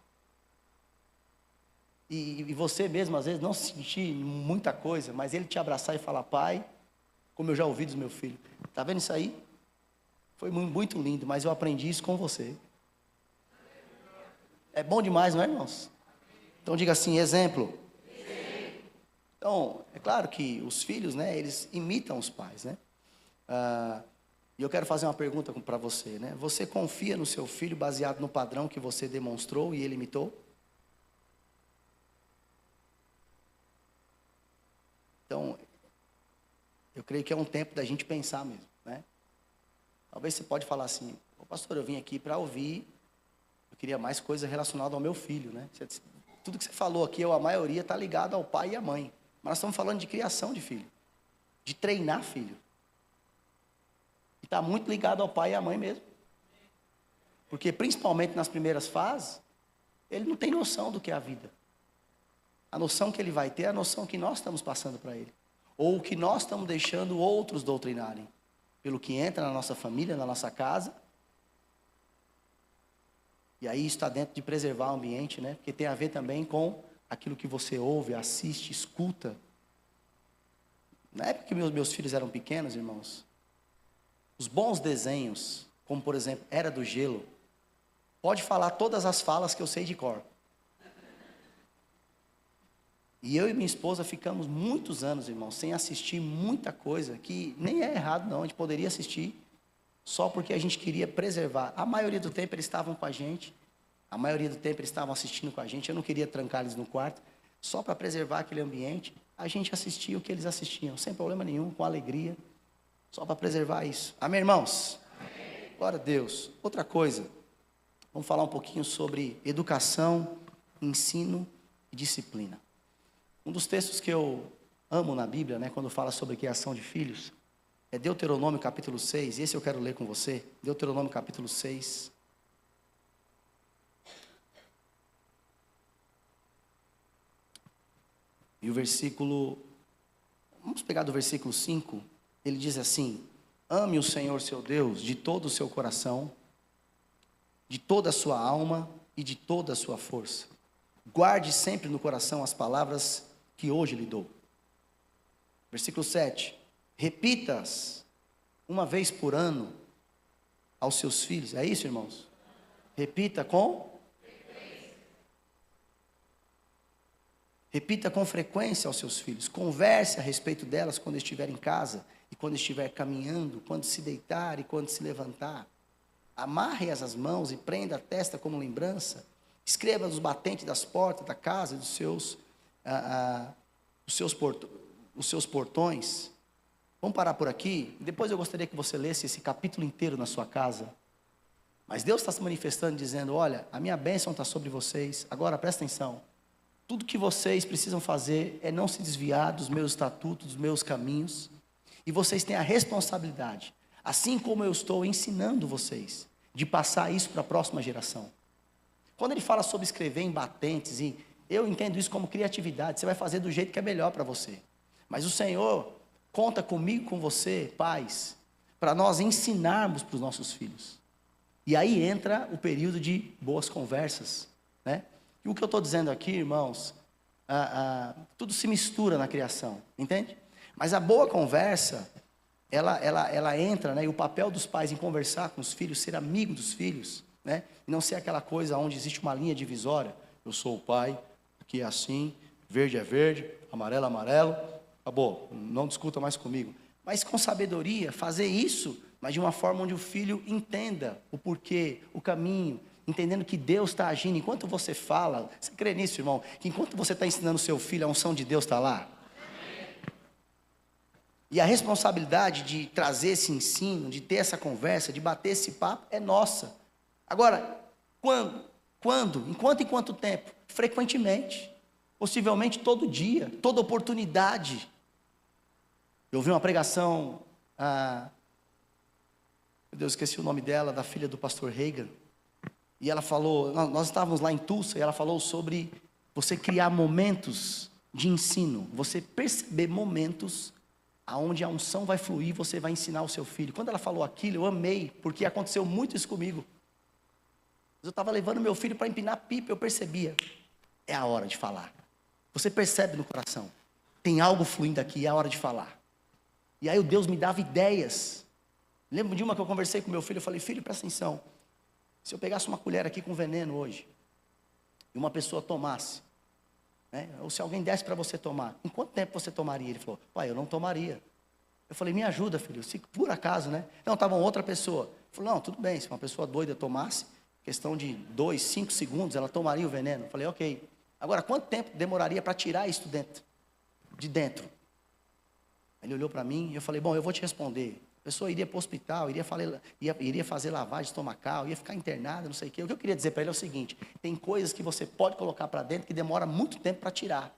e você mesmo às vezes não sentir muita coisa, mas ele te abraçar e falar: pai, como eu já ouvi dos meus filhos. Está vendo isso aí? Foi muito lindo, mas eu aprendi isso com você. É bom demais, não é, irmãos? Então diga assim: exemplo. Então, é claro que os filhos, né, eles imitam os pais, né? E eu quero fazer uma pergunta para você, né? Você confia no seu filho baseado no padrão que você demonstrou e ele imitou? Então, eu creio que é um tempo da gente pensar mesmo, né? Talvez você pode falar assim: ô pastor, eu vim aqui para ouvir, eu queria mais coisa relacionada ao meu filho, né? Tudo que você falou aqui, a maioria está ligado ao pai e à mãe. Mas nós estamos falando de criação de filho, de treinar filho. E está muito ligado ao pai e à mãe mesmo. Porque principalmente nas primeiras fases, ele não tem noção do que é a vida. A noção que ele vai ter é a noção que nós estamos passando para ele. Ou o que nós estamos deixando outros doutrinarem. Pelo que entra na nossa família, na nossa casa. E aí está dentro de preservar o ambiente, né? Porque tem a ver também com aquilo que você ouve, assiste, escuta. Na época que meus filhos eram pequenos, irmãos, os bons desenhos, como por exemplo, Era do Gelo, pode falar todas as falas que eu sei de cor. E eu e minha esposa ficamos muitos anos, irmãos, sem assistir muita coisa, que nem é errado não, a gente poderia assistir, só porque a gente queria preservar. A maioria do tempo eles estavam com a gente, a maioria do tempo eles estavam assistindo com a gente, eu não queria trancar eles no quarto, só para preservar aquele ambiente, a gente assistia o que eles assistiam, sem problema nenhum, com alegria, só para preservar isso. Amém, irmãos? Amém. Glória a Deus. Outra coisa, vamos falar um pouquinho sobre educação, ensino e disciplina. Um dos textos que eu amo na Bíblia, né, quando fala sobre criação de filhos, é Deuteronômio capítulo 6, esse eu quero ler com você, Deuteronômio capítulo 6. E o versículo, vamos pegar do versículo 5, ele diz assim: ame o Senhor seu Deus de todo o seu coração, de toda a sua alma e de toda a sua força. Guarde sempre no coração as palavras que hoje lhe dou. Versículo 7. Repita-as uma vez por ano aos seus filhos. É isso, irmãos? Repita com frequência aos seus filhos. Converse a respeito delas quando estiver em casa e quando estiver caminhando, quando se deitar e quando se levantar. Amarre-as às mãos e prenda a testa como lembrança. Escreva nos batentes das portas da casa, dos seus portões. Vamos parar por aqui. Depois eu gostaria que você lesse esse capítulo inteiro na sua casa. Mas Deus está se manifestando dizendo: olha, a minha bênção está sobre vocês. Agora presta atenção. Tudo que vocês precisam fazer é não se desviar dos meus estatutos, dos meus caminhos. E vocês têm a responsabilidade, assim como eu estou ensinando vocês, de passar isso para a próxima geração. Quando ele fala sobre escrever em batentes, e eu entendo isso como criatividade, você vai fazer do jeito que é melhor para você. Mas o Senhor conta comigo, com você, pais, para nós ensinarmos para os nossos filhos. E aí entra o período de boas conversas, né? E o que eu estou dizendo aqui, irmãos, tudo se mistura na criação, entende? Mas a boa conversa, ela entra, né? E o papel dos pais em conversar com os filhos, ser amigo dos filhos, né? E não ser aquela coisa onde existe uma linha divisória. Eu sou o pai, aqui é assim, verde é verde, amarelo é amarelo, acabou, não discuta mais comigo. Mas com sabedoria, fazer isso, mas de uma forma onde o filho entenda o porquê, o caminho, entendendo que Deus está agindo. Enquanto você fala, você crê nisso, irmão? Que enquanto você está ensinando o seu filho, a unção de Deus está lá? E a responsabilidade de trazer esse ensino, de ter essa conversa, de bater esse papo, é nossa. Agora, Quando? Em quanto tempo? Frequentemente. Possivelmente todo dia, toda oportunidade. Eu ouvi uma pregação, meu Deus, esqueci o nome dela, da filha do pastor Reagan. E ela falou, nós estávamos lá em Tulsa, e ela falou sobre você criar momentos de ensino. Você perceber momentos onde a unção vai fluir, você vai ensinar o seu filho. Quando ela falou aquilo, eu amei, porque aconteceu muito isso comigo. Eu estava levando meu filho para empinar pipa, eu percebia, é a hora de falar. Você percebe no coração, tem algo fluindo aqui, é a hora de falar. E aí o Deus me dava ideias. Lembro de uma que eu conversei com meu filho, eu falei, filho, presta atenção. Se eu pegasse uma colher aqui com veneno hoje, e uma pessoa tomasse, né, ou se alguém desse para você tomar, em quanto tempo você tomaria? Ele falou, pai, eu não tomaria. Eu falei, me ajuda, filho, se por acaso, né? Não, estava outra pessoa. Ele falou, não, tudo bem, se uma pessoa doida tomasse, questão de 2, 5 segundos, ela tomaria o veneno. Eu falei, ok. Agora, quanto tempo demoraria para tirar isso de dentro? Ele olhou para mim e eu falei, bom, eu vou te responder. A pessoa iria para o hospital, iria fazer lavagem estomacal, ia ficar internada, não sei o quê. O que eu queria dizer para ele é o seguinte, tem coisas que você pode colocar para dentro que demora muito tempo para tirar.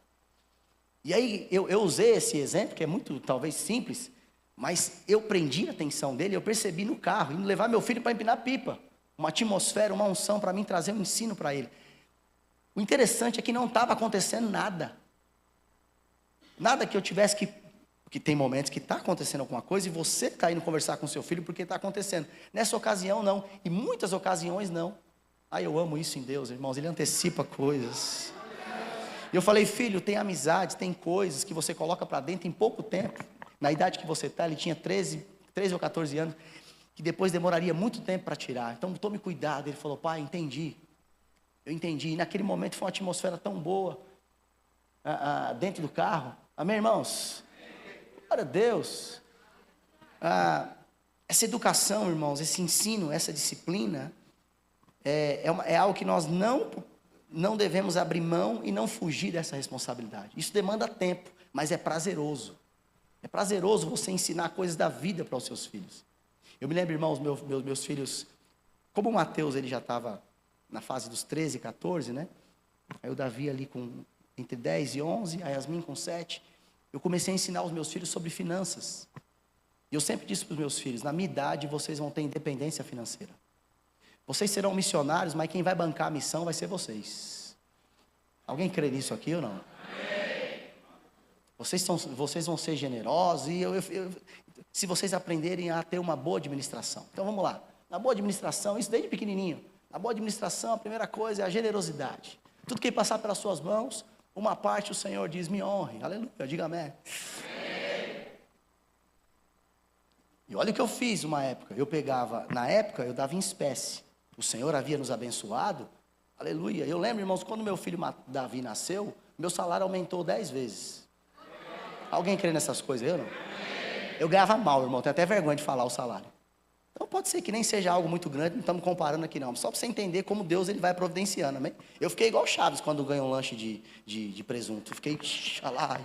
E aí, eu usei esse exemplo, que é muito, talvez, simples, mas eu prendi a atenção dele, eu percebi no carro, indo levar meu filho para empinar pipa. Uma atmosfera, uma unção para mim, trazer um ensino para ele. O interessante é que não estava acontecendo nada. Nada que eu tivesse que tem momentos que está acontecendo alguma coisa e você está indo conversar com seu filho porque está acontecendo. Nessa ocasião não, e muitas ocasiões não. Eu amo isso em Deus, irmãos, Ele antecipa coisas. E eu falei, filho, tem amizades, tem coisas que você coloca para dentro em pouco tempo. Na idade que você está, ele tinha 13 ou 14 anos, que depois demoraria muito tempo para tirar. Então tome cuidado. Ele falou, pai, entendi. Eu entendi. E naquele momento foi uma atmosfera tão boa, dentro do carro. Amém, irmãos? Glória a Deus. Essa educação, irmãos, esse ensino, essa disciplina, é algo que nós não devemos abrir mão e não fugir dessa responsabilidade. Isso demanda tempo, mas é prazeroso. É prazeroso você ensinar coisas da vida para os seus filhos. Eu me lembro, irmãos, meus filhos, como o Mateus, ele já estava na fase dos 13, 14, né? Aí o Davi ali entre 10 e 11, a Yasmin com 7. Eu comecei a ensinar os meus filhos sobre finanças. E eu sempre disse para os meus filhos, na minha idade vocês vão ter independência financeira. Vocês serão missionários, mas quem vai bancar a missão vai ser vocês. Alguém crê nisso aqui ou não? Vocês vão ser generosos e se vocês aprenderem a ter uma boa administração. Então vamos lá. Na boa administração, isso desde pequenininho. Na boa administração, a primeira coisa é a generosidade. Tudo que passar pelas suas mãos, uma parte o Senhor diz, me honre. Aleluia, diga amém. E olha o que eu fiz uma época. Na época eu dava em espécie. O Senhor havia nos abençoado. Aleluia. Eu lembro, irmãos, quando meu filho Davi nasceu, meu salário aumentou 10 vezes. Alguém crê nessas coisas? Eu não. Eu ganhava mal, irmão. Tenho até vergonha de falar o salário. Então pode ser que nem seja algo muito grande, não estamos comparando aqui não. Só para você entender como Deus ele vai providenciando, amém? Eu fiquei igual Chaves quando ganhou um lanche de presunto. Eu fiquei, xalá.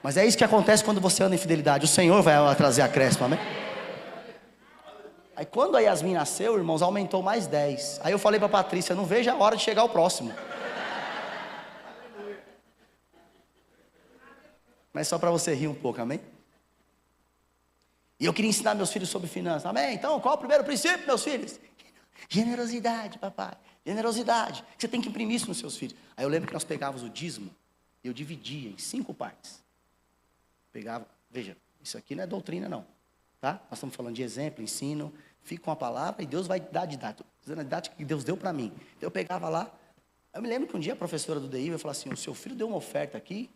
Mas é isso que acontece quando você anda em fidelidade. O Senhor vai trazer acréscimo, amém? Aí quando a Yasmin nasceu, irmãos, aumentou mais 10. Aí eu falei para a Patrícia, não vejo a hora de chegar o próximo. Mas só para você rir um pouco, amém? E eu queria ensinar meus filhos sobre finanças, amém? Então, qual é o primeiro princípio, meus filhos? Generosidade, papai, generosidade. Você tem que imprimir isso nos seus filhos. Aí eu lembro que nós pegávamos o dízimo, e eu dividia em 5 partes. Pegava, veja, isso aqui não é doutrina não, tá? Nós estamos falando de exemplo, ensino, fica com a palavra e Deus vai dar didática. Estou dizendo a didática que Deus deu para mim. Então eu pegava lá, eu me lembro que um dia a professora do DI vai falar assim, o seu filho deu uma oferta aqui,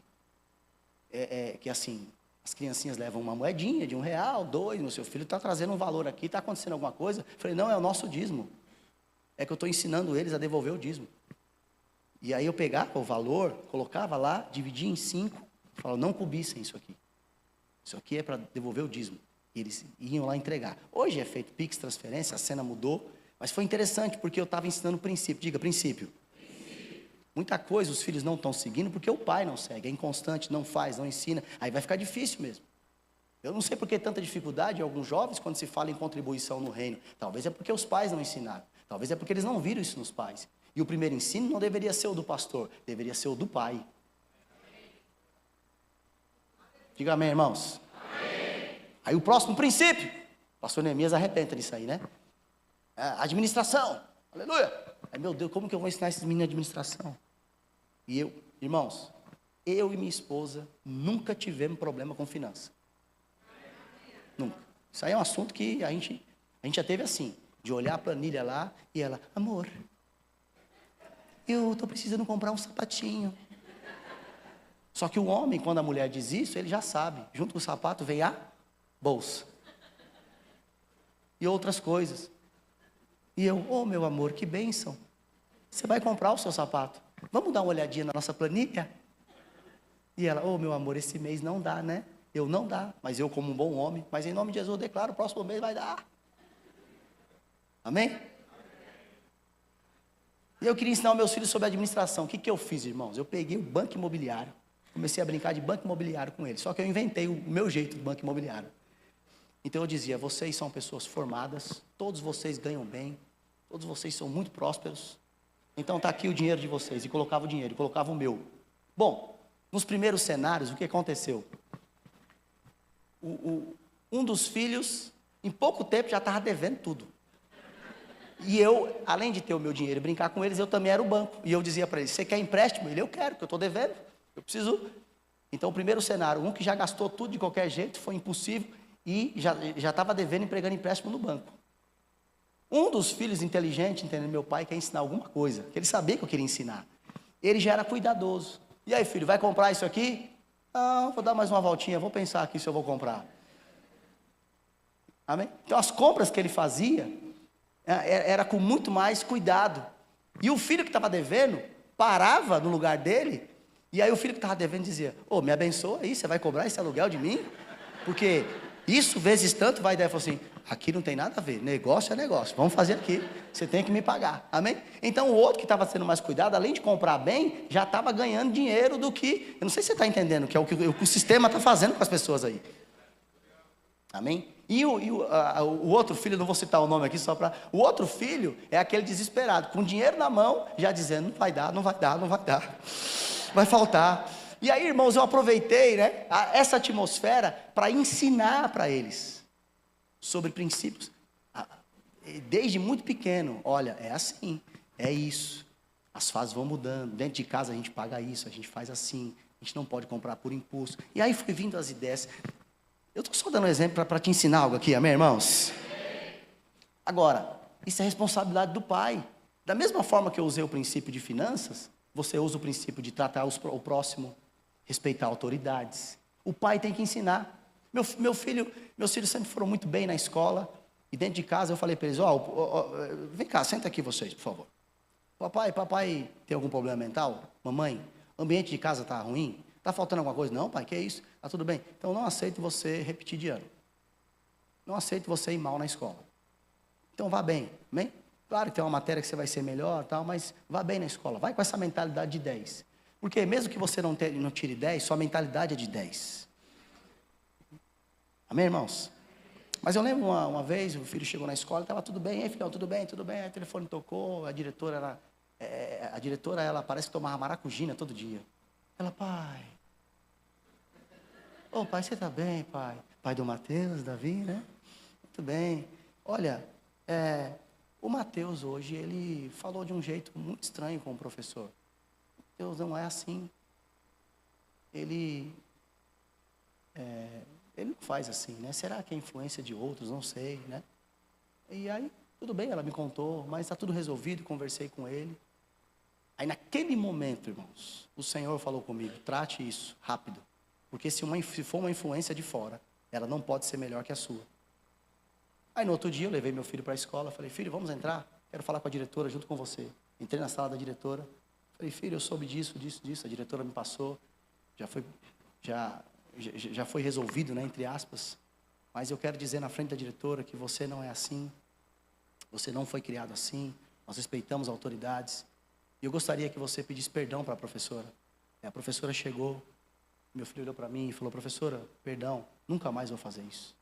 que assim, as criancinhas levam uma moedinha de R$1, 2, o seu filho está trazendo um valor aqui, está acontecendo alguma coisa? Eu falei, não, é o nosso dízimo. É que eu estou ensinando eles a devolver o dízimo. E aí eu pegava o valor, colocava lá, dividia em 5, falava, não cobiçem isso aqui. Isso aqui é para devolver o dízimo. E eles iam lá entregar. Hoje é feito Pix, transferência, a cena mudou, mas foi interessante porque eu estava ensinando o princípio. Diga, princípio. Muita coisa os filhos não estão seguindo porque o pai não segue, é inconstante, não faz, não ensina. Aí vai ficar difícil mesmo. Eu não sei por que tanta dificuldade em alguns jovens quando se fala em contribuição no reino. Talvez é porque os pais não ensinaram. Talvez é porque eles não viram isso nos pais. E o primeiro ensino não deveria ser o do pastor, deveria ser o do pai. Diga amém, irmãos. Amém. Aí o próximo princípio, o pastor Neemias arrebenta nisso aí, né? Administração, aleluia. Aí, meu Deus, como que eu vou ensinar esses meninos administração? E eu, irmãos, eu e minha esposa nunca tivemos problema com finanças. Nunca. Isso aí é um assunto que a gente já teve assim, de olhar a planilha lá e ela, amor, eu estou precisando comprar um sapatinho. Só que o homem, quando a mulher diz isso, ele já sabe. Junto com o sapato vem a bolsa. E outras coisas. E eu, meu amor, que bênção. Você vai comprar o seu sapato. Vamos dar uma olhadinha na nossa planilha? E ela, meu amor, esse mês não dá, né? Eu não dá, mas eu como um bom homem. Mas em nome de Jesus eu declaro, o próximo mês vai dar. Amém? E eu queria ensinar os meus filhos sobre administração. O que eu fiz, irmãos? Eu peguei o banco imobiliário. Comecei a brincar de banco imobiliário com eles. Só que eu inventei o meu jeito de banco imobiliário. Então eu dizia, vocês são pessoas formadas, todos vocês ganham bem, todos vocês são muito prósperos. Então está aqui o dinheiro de vocês. E colocava o dinheiro, e colocava o meu. Bom, nos primeiros cenários, o que aconteceu? Um dos filhos, em pouco tempo, já estava devendo tudo. E eu, além de ter o meu dinheiro e brincar com eles, eu também era o banco. E eu dizia para eles, você quer empréstimo? Ele, eu quero, porque eu estou devendo. Eu preciso. Então, o primeiro cenário, um que já gastou tudo de qualquer jeito, foi impossível, e já estava devendo e pegando empréstimo no banco. Um dos filhos inteligentes, entendendo, meu pai quer ensinar alguma coisa, que ele sabia que eu queria ensinar. Ele já era cuidadoso. E aí, filho, vai comprar isso aqui? Não, vou dar mais uma voltinha, vou pensar aqui se eu vou comprar. Amém? Então, as compras que ele fazia, era com muito mais cuidado. E o filho que estava devendo, parava no lugar dele, e aí o filho que estava devendo dizia, me abençoa aí, você vai cobrar esse aluguel de mim? Porque isso, vezes tanto, vai dar, e falou assim, aqui não tem nada a ver, negócio é negócio, vamos fazer aqui, você tem que me pagar, amém? Então o outro que estava sendo mais cuidado, além de comprar bem, já estava ganhando dinheiro do que, eu não sei se você está entendendo, que é o que o sistema está fazendo com as pessoas aí, amém? E o outro filho, não vou citar o nome aqui só para, o outro filho é aquele desesperado, com dinheiro na mão, já dizendo, não vai dar, não vai dar, não vai dar, vai faltar. E aí, irmãos, eu aproveitei, né, essa atmosfera para ensinar para eles sobre princípios. Desde muito pequeno, olha, é assim, é isso. As fases vão mudando. Dentro de casa a gente paga isso, a gente faz assim. A gente não pode comprar por impulso. E aí foi vindo as ideias. Eu estou só dando um exemplo para te ensinar algo aqui, amém, irmãos? Agora, isso é responsabilidade do pai. Da mesma forma que eu usei o princípio de finanças, você usa o princípio de tratar o próximo, respeitar autoridades. O pai tem que ensinar. Meus filhos sempre foram muito bem na escola. E dentro de casa eu falei para eles, vem cá, senta aqui vocês, por favor. Papai tem algum problema mental? Mamãe, o ambiente de casa está ruim? Está faltando alguma coisa? Não, pai, que é isso? Está tudo bem. Então não aceito você repetir de ano. Não aceito você ir mal na escola. Então vá bem, amém? Claro que tem uma matéria que você vai ser melhor, tal, mas vá bem na escola. Vai com essa mentalidade de 10. Porque mesmo que você não tire 10, sua mentalidade é de 10. Amém, irmãos? Mas eu lembro uma vez, o filho chegou na escola, estava tudo bem, aí filhão, tudo bem, aí o telefone tocou, a diretora, ela parece que tomava maracujina todo dia. Ela, pai, pai, você está bem, pai? Pai do Mateus, Davi, né? Muito bem. Olha, o Mateus hoje, ele falou de um jeito muito estranho com o professor. Deus não é assim. Ele não faz assim, né? Será que é influência de outros? Não sei, né? E aí, tudo bem, ela me contou, mas está tudo resolvido, conversei com ele. Aí naquele momento, irmãos, o Senhor falou comigo, trate isso rápido. Porque se for uma influência de fora, ela não pode ser melhor que a sua. Aí no outro dia eu levei meu filho para a escola, falei, filho, vamos entrar? Quero falar com a diretora junto com você. Entrei na sala da diretora, falei, filho, eu soube disso, a diretora me passou, já foi resolvido, né, entre aspas, mas eu quero dizer na frente da diretora que você não é assim, você não foi criado assim, nós respeitamos autoridades, e eu gostaria que você pedisse perdão para a professora. A professora chegou, meu filho olhou para mim e falou, professora, perdão, nunca mais vou fazer isso.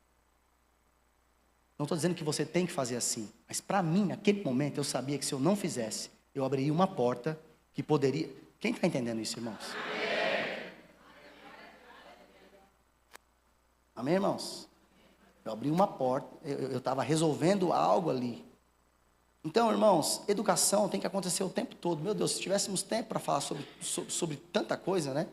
Não estou dizendo que você tem que fazer assim. Mas para mim, naquele momento, eu sabia que se eu não fizesse, eu abriria uma porta que poderia... Quem está entendendo isso, irmãos? Amém, irmãos? Eu abri uma porta, eu estava resolvendo algo ali. Então, irmãos, educação tem que acontecer o tempo todo. Meu Deus, se tivéssemos tempo para falar sobre tanta coisa, né?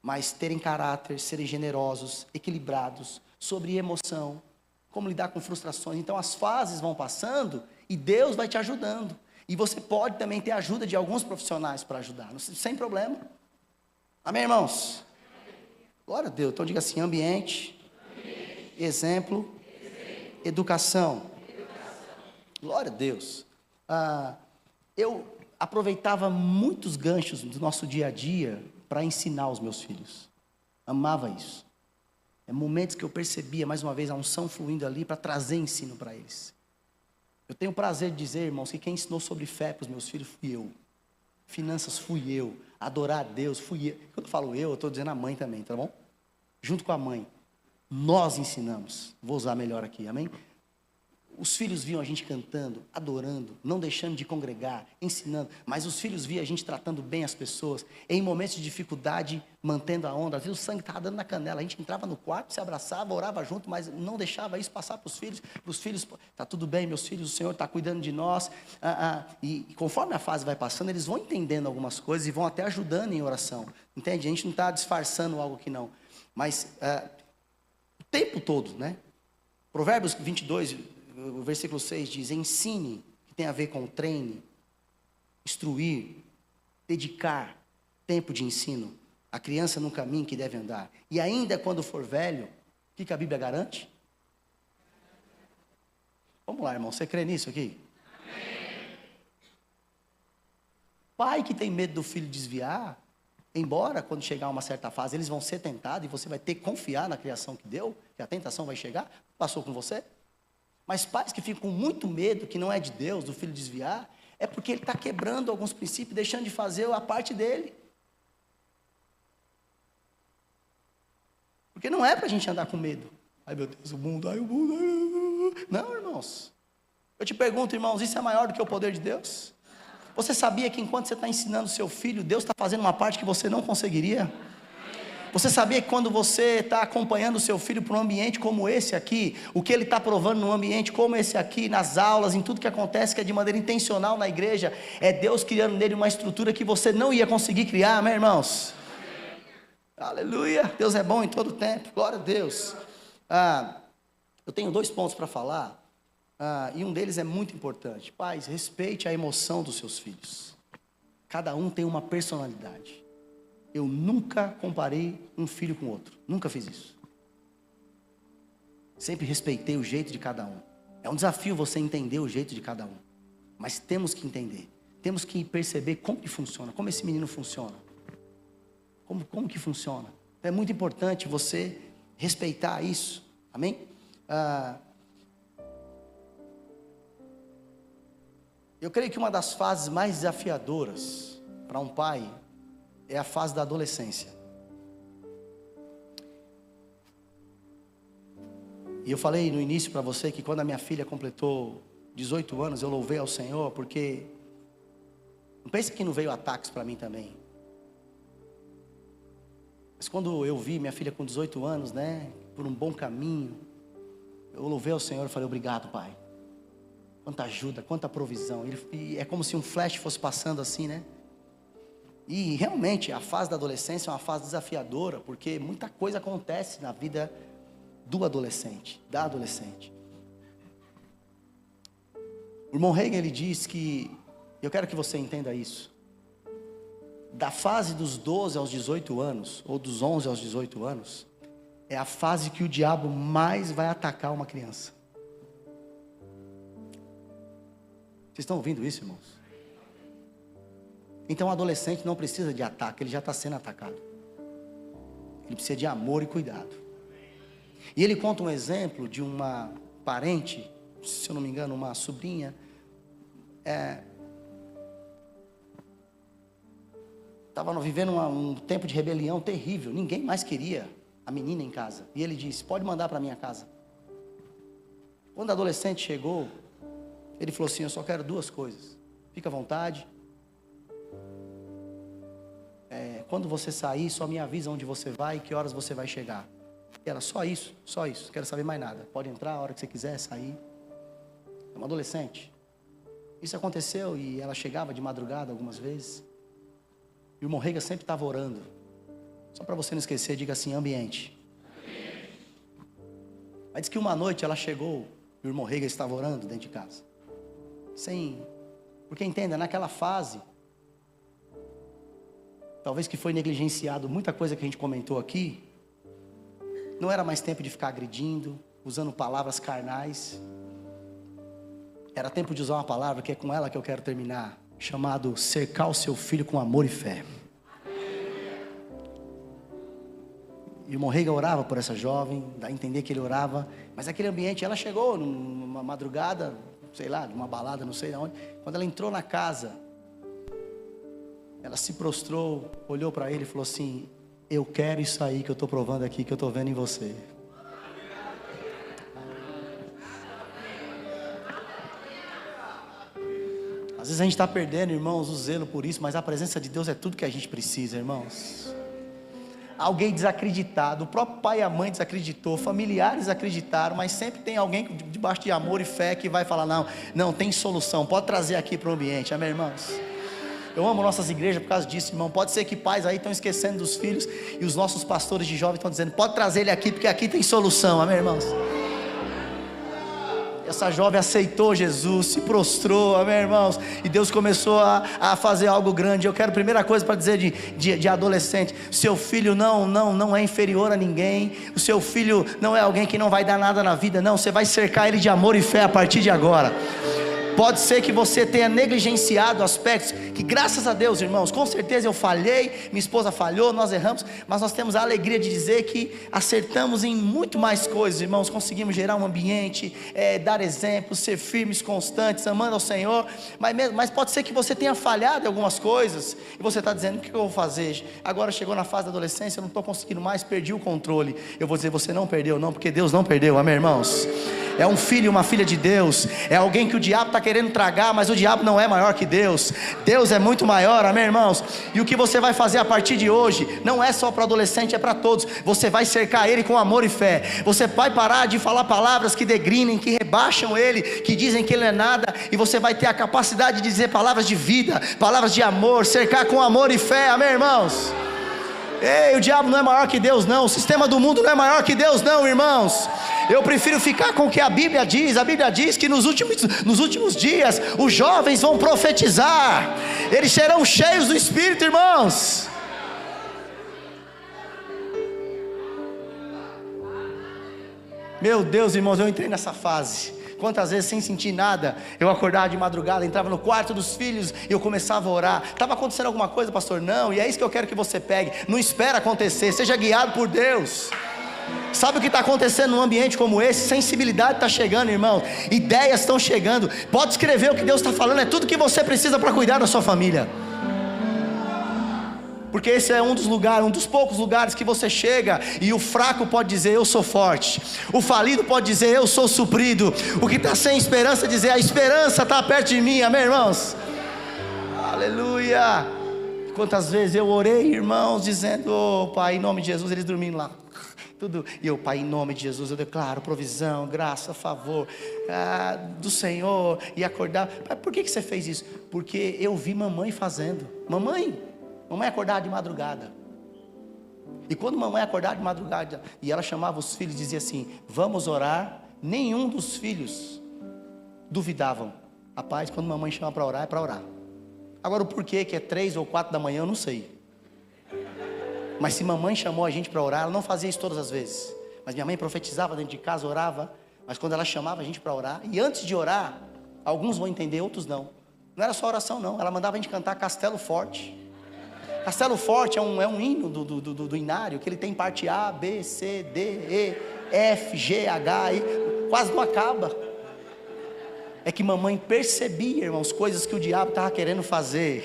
Mas terem caráter, serem generosos, equilibrados, sobre emoção, como lidar com frustrações. Então, as fases vão passando e Deus vai te ajudando. E você pode também ter ajuda de alguns profissionais para ajudar, sem problema. Amém, irmãos? Glória a Deus. Então, diga assim, ambiente, exemplo, educação. Glória a Deus. Eu aproveitava muitos ganchos do nosso dia a dia para ensinar os meus filhos. Amava isso. Momentos que eu percebia, mais uma vez, a unção fluindo ali para trazer ensino para eles. Eu tenho o prazer de dizer, irmãos, que quem ensinou sobre fé para os meus filhos fui eu. Finanças fui eu. Adorar a Deus fui eu. Quando eu falo eu estou dizendo a mãe também, tá bom? Junto com a mãe. Nós ensinamos. Vou usar melhor aqui, amém? Os filhos viam a gente cantando, adorando, não deixando de congregar, ensinando. Mas os filhos viam a gente tratando bem as pessoas. Em momentos de dificuldade, mantendo a onda. Às vezes o sangue estava dando na canela. A gente entrava no quarto, se abraçava, orava junto, mas não deixava isso passar para os filhos. Para os filhos, está tudo bem, meus filhos, o Senhor está cuidando de nós. E conforme a fase vai passando, eles vão entendendo algumas coisas e vão até ajudando em oração. Entende? A gente não está disfarçando algo que não. Mas o tempo todo, né? Provérbios 22... O versículo 6 diz, ensine, que tem a ver com treine, instruir, dedicar tempo de ensino, a criança no caminho que deve andar. E ainda quando for velho, o que a Bíblia garante? Vamos lá, irmão, você crê nisso aqui? Amém. Pai que tem medo do filho desviar, embora quando chegar a uma certa fase, eles vão ser tentados e você vai ter que confiar na criação que deu, que a tentação vai chegar, passou com você? Mas pais que ficam com muito medo, que não é de Deus, do filho desviar, é porque ele está quebrando alguns princípios, deixando de fazer a parte dele. Porque não é para a gente andar com medo. Ai meu Deus, o mundo, ai o mundo. Ai. Não, irmãos. Eu te pergunto, irmãos, isso é maior do que o poder de Deus? Você sabia que enquanto você está ensinando seu filho, Deus está fazendo uma parte que você não conseguiria? Você sabia que quando você está acompanhando o seu filho para um ambiente como esse aqui, o que ele está provando num ambiente como esse aqui, nas aulas, em tudo que acontece, que é de maneira intencional na igreja, é Deus criando nele uma estrutura que você não ia conseguir criar, amém, irmãos? Aleluia, Deus é bom em todo tempo, glória a Deus. Eu tenho 2 pontos para falar, e um deles é muito importante. Pais, respeite a emoção dos seus filhos. Cada um tem uma personalidade. Eu nunca comparei um filho com outro. Nunca fiz isso. Sempre respeitei o jeito de cada um. É um desafio você entender o jeito de cada um. Mas temos que entender. Temos que perceber como que funciona. Como esse menino funciona. Como que funciona. É muito importante você respeitar isso. Amém? Eu creio que uma das fases mais desafiadoras para um pai é a fase da adolescência. E eu falei no início para você que quando a minha filha completou 18 anos, eu louvei ao Senhor, porque não pense que não veio ataques para mim também. Mas quando eu vi minha filha com 18 anos, né, por um bom caminho, eu louvei ao Senhor e falei, obrigado, Pai. Quanta ajuda, quanta provisão. E é como se um flash fosse passando assim, né? E realmente a fase da adolescência é uma fase desafiadora, porque muita coisa acontece na vida do adolescente, da adolescente. O irmão Reagan, ele diz que, eu quero que você entenda isso, da fase dos 12 aos 18 anos, ou dos 11 aos 18 anos, é a fase que o diabo mais vai atacar uma criança. Vocês estão ouvindo isso, irmãos? Então o adolescente não precisa de ataque, ele já está sendo atacado. Ele precisa de amor e cuidado. E ele conta um exemplo de uma parente, se eu não me engano, uma sobrinha, estava vivendo um tempo de rebelião terrível, ninguém mais queria a menina em casa. E ele disse, pode mandar para minha casa. Quando o adolescente chegou, ele falou assim: eu só quero duas coisas, fica à vontade. Quando você sair, só me avisa onde você vai e que horas você vai chegar. E era só isso, não quero saber mais nada. Pode entrar a hora que você quiser, sair. É uma adolescente. Isso aconteceu e ela chegava de madrugada algumas vezes. E o irmão Reiga sempre estava orando. Só para você não esquecer, diga assim: ambiente. Aí diz que uma noite ela chegou e o irmão Reiga estava orando dentro de casa. Porque entenda, naquela fase, talvez que foi negligenciado muita coisa que a gente comentou aqui. Não era mais tempo de ficar agredindo, usando palavras carnais. Era tempo de usar uma palavra que é com ela que eu quero terminar, chamado cercar o seu filho com amor e fé. E o irmão Reiga orava por essa jovem, dá a entender que ele orava, mas aquele ambiente, ela chegou numa madrugada, sei lá, de uma balada, não sei aonde. Quando ela entrou na casa, ela se prostrou, olhou para ele e falou assim: eu quero isso aí que eu estou provando aqui, que eu estou vendo em você. Às vezes a gente está perdendo, irmãos, o zelo por isso, mas a presença de Deus é tudo que a gente precisa, irmãos. Alguém desacreditado, o próprio pai e a mãe desacreditou, familiares acreditaram, mas sempre tem alguém debaixo de amor e fé que vai falar: não, tem solução, pode trazer aqui para o ambiente, amém, irmãos? Eu amo nossas igrejas por causa disso, irmão. Pode ser que pais aí estão esquecendo dos filhos, e os nossos pastores de jovens estão dizendo: pode trazer ele aqui, porque aqui tem solução, amém, irmãos? Essa jovem aceitou Jesus, se prostrou, amém, irmãos? E Deus começou a fazer algo grande. Eu quero, primeira coisa para dizer de adolescente: seu filho não é inferior a ninguém. O seu filho não é alguém que não vai dar nada na vida, não. Você vai cercar ele de amor e fé a partir de agora. Pode ser que você tenha negligenciado aspectos que, graças a Deus, irmãos, com certeza eu falhei, minha esposa falhou, nós erramos, mas nós temos a alegria de dizer que acertamos em muito mais coisas, irmãos. Conseguimos gerar um ambiente, dar exemplos, ser firmes, constantes, amando ao Senhor. Mas pode ser que você tenha falhado em algumas coisas e você está dizendo: o que eu vou fazer? Agora chegou na fase da adolescência, eu não estou conseguindo mais, perdi o controle. Eu vou dizer: você não perdeu, não, porque Deus não perdeu, amém, irmãos? É um filho e uma filha de Deus. É alguém que o diabo está querendo tragar, mas o diabo não é maior que Deus. Deus é muito maior, amém, irmãos? E o que você vai fazer a partir de hoje não é só para o adolescente, é para todos. Você vai cercar ele com amor e fé. Você vai parar de falar palavras que degrinem, que rebaixam ele, que dizem que ele não é nada, e você vai ter a capacidade de dizer palavras de vida, palavras de amor, cercar com amor e fé, amém, irmãos? Ei, o diabo não é maior que Deus, não. O sistema do mundo não é maior que Deus, não, irmãos. Eu prefiro ficar com o que a Bíblia diz. A Bíblia diz que nos últimos dias os jovens vão profetizar. Eles serão cheios do Espírito, irmãos. Meu Deus, irmãos, eu entrei nessa fase. Quantas vezes sem sentir nada, eu acordava de madrugada, entrava no quarto dos filhos e eu começava a orar. Estava acontecendo alguma coisa, pastor? Não, e é isso que eu quero que você pegue. Não espera acontecer, seja guiado por Deus. Sabe o que está acontecendo num ambiente como esse? Sensibilidade está chegando, irmão. Ideias estão chegando. Pode escrever o que Deus está falando. É tudo que você precisa para cuidar da sua família. Porque esse é um dos poucos lugares que você chega e o fraco pode dizer: eu sou forte. O falido pode dizer: eu sou suprido. O que está sem esperança dizer: a esperança está perto de mim, amém, irmãos? Aleluia. Quantas vezes eu orei, irmãos, dizendo: oh, Pai, em nome de Jesus, eles dormindo lá. Tudo. E eu: Pai, em nome de Jesus, eu declaro provisão, graça, favor do Senhor. E acordar. Pai, por que você fez isso? Porque eu vi mamãe fazendo. Mamãe acordava de madrugada. E quando mamãe acordava de madrugada e ela chamava os filhos e dizia assim: vamos orar, nenhum dos filhos duvidavam. Rapaz, quando mamãe chama para orar, é para orar. Agora o porquê que é 3 ou 4 da manhã eu não sei. Mas se mamãe chamou a gente para orar, ela não fazia isso todas as vezes. Mas minha mãe profetizava dentro de casa, orava. Mas quando ela chamava a gente para orar, e antes de orar, alguns vão entender, outros não. Não era só oração, não. Ela mandava a gente cantar Castelo Forte. Castelo Forte é um hino do inário, que ele tem parte A, B, C, D, E, F, G, H, I, quase não acaba. É que mamãe percebia, irmãos, coisas que o diabo estava querendo fazer.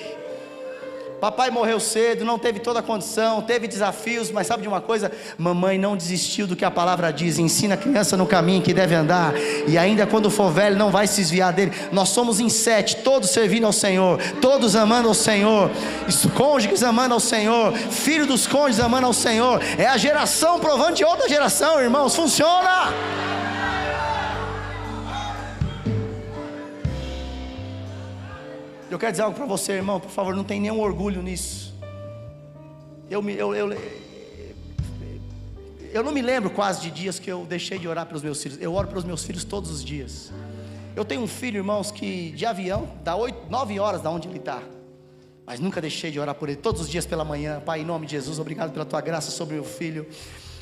Papai morreu cedo, não teve toda a condição, teve desafios, mas sabe de uma coisa? Mamãe não desistiu do que a palavra diz. Ensina a criança no caminho que deve andar, e ainda quando for velho não vai se desviar dele. Nós somos em 7, todos servindo ao Senhor, todos amando ao Senhor, cônjuges amando ao Senhor, filho dos cônjuges amando ao Senhor. É a geração provando de outra geração, irmãos. Funciona. Eu quero dizer algo para você, irmão, por favor, não tem nenhum orgulho nisso. Eu não me lembro quase de dias que eu deixei de orar pelos meus filhos. Eu oro pelos meus filhos todos os dias. Eu tenho um filho, irmãos, que de avião dá 9 horas da onde ele está, mas nunca deixei de orar por ele, todos os dias pela manhã. Pai, em nome de Jesus, obrigado pela tua graça sobre o meu filho,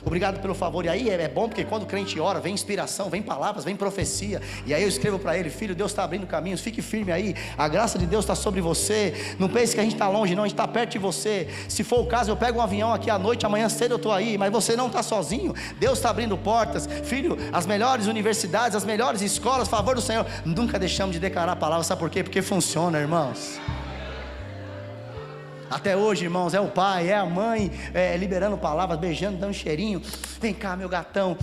obrigado pelo favor. E aí é bom porque quando o crente ora, vem inspiração, vem palavras, vem profecia. E aí eu escrevo para ele: filho, Deus está abrindo caminhos, fique firme aí, a graça de Deus está sobre você. Não pense que a gente está longe, não, a gente está perto de você. Se for o caso, eu pego um avião aqui à noite, amanhã cedo eu estou aí, mas você não está sozinho. Deus está abrindo portas, filho. As melhores universidades, as melhores escolas, favor do Senhor. Nunca deixamos de declarar a palavra, sabe por quê? Porque funciona, irmãos. Até hoje, irmãos, é o pai, é a mãe, liberando palavras, beijando, dando um cheirinho. Vem cá, meu gatão.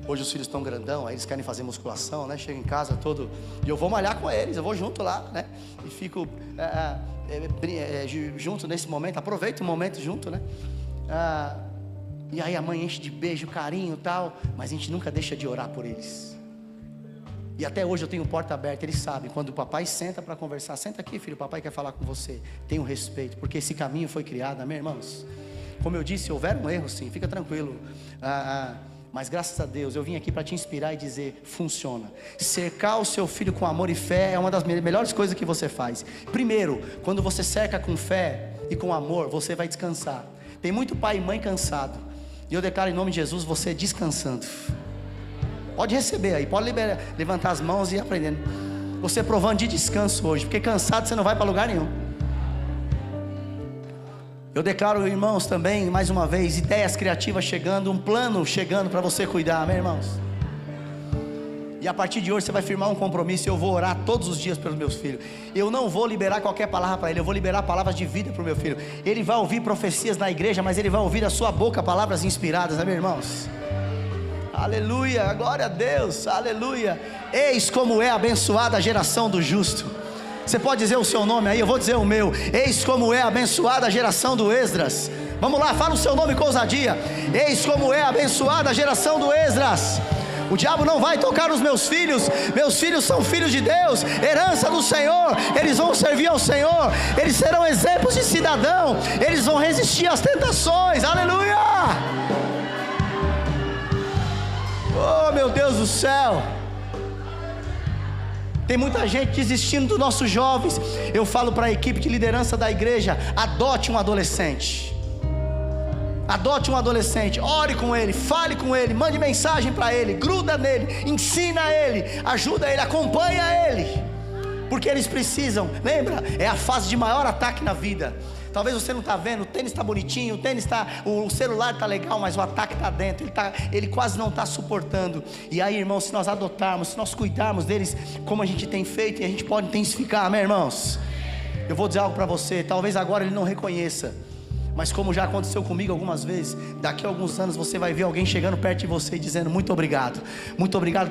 Hoje os filhos estão grandão, aí eles querem fazer musculação, né? Chego em casa todo, e eu vou malhar com eles, eu vou junto lá, né? E fico junto nesse momento, aproveito o momento junto, né? E aí a mãe enche de beijo, carinho e tal, mas a gente nunca deixa de orar por eles. E até hoje eu tenho porta aberta, eles sabem, quando o papai senta para conversar: senta aqui, filho, o papai quer falar com você. Tenho respeito, porque esse caminho foi criado, amém, irmãos? Como eu disse, houveram erros sim, fica tranquilo, mas graças a Deus eu vim aqui para te inspirar e dizer: funciona. Cercar o seu filho com amor e fé é uma das melhores coisas que você faz. Primeiro, quando você cerca com fé e com amor, você vai descansar. Tem muito pai e mãe cansado, e eu declaro em nome de Jesus, você descansando. Pode receber aí, pode levantar as mãos e ir aprendendo. Você provando de descanso hoje, porque cansado você não vai para lugar nenhum. Eu declaro, irmãos, também, mais uma vez, ideias criativas chegando, um plano chegando para você cuidar, amém, irmãos? E a partir de hoje você vai firmar um compromisso: eu vou orar todos os dias pelos meus filhos. Eu não vou liberar qualquer palavra para ele, eu vou liberar palavras de vida para o meu filho. Ele vai ouvir profecias na igreja, mas ele vai ouvir da sua boca palavras inspiradas, amém, irmãos? Aleluia, glória a Deus, aleluia. Eis como é abençoada a geração do justo. Você pode dizer o seu nome aí, eu vou dizer o meu. Eis como é abençoada a geração do Esdras. Vamos lá, fala o seu nome com ousadia. Eis como é abençoada a geração do Esdras. O diabo não vai tocar nos meus filhos são filhos de Deus, herança do Senhor, eles vão servir ao Senhor, eles serão exemplos de cidadão, eles vão resistir às tentações, aleluia. Oh, meu Deus do céu. Tem muita gente desistindo dos nossos jovens. Eu falo para a equipe de liderança da igreja: adote um adolescente. Adote um adolescente, ore com ele, fale com ele, mande mensagem para ele, gruda nele, ensina ele, ajuda ele, acompanha ele, porque eles precisam. Lembra? É a fase de maior ataque na vida. Talvez você não está vendo, o tênis está bonitinho, o celular está legal, mas o ataque está dentro, ele quase não está suportando. E aí, irmãos, se nós adotarmos, se nós cuidarmos deles como a gente tem feito, e a gente pode intensificar, amém, irmãos? Eu vou dizer algo para você, talvez agora ele não reconheça, mas como já aconteceu comigo algumas vezes, daqui a alguns anos você vai ver alguém chegando perto de você e dizendo: muito obrigado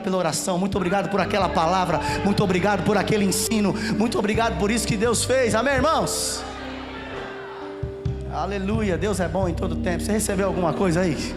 pela oração, muito obrigado por aquela palavra, muito obrigado por aquele ensino, muito obrigado por isso que Deus fez, amém, irmãos? Aleluia, Deus é bom em todo tempo. Você recebeu alguma coisa aí?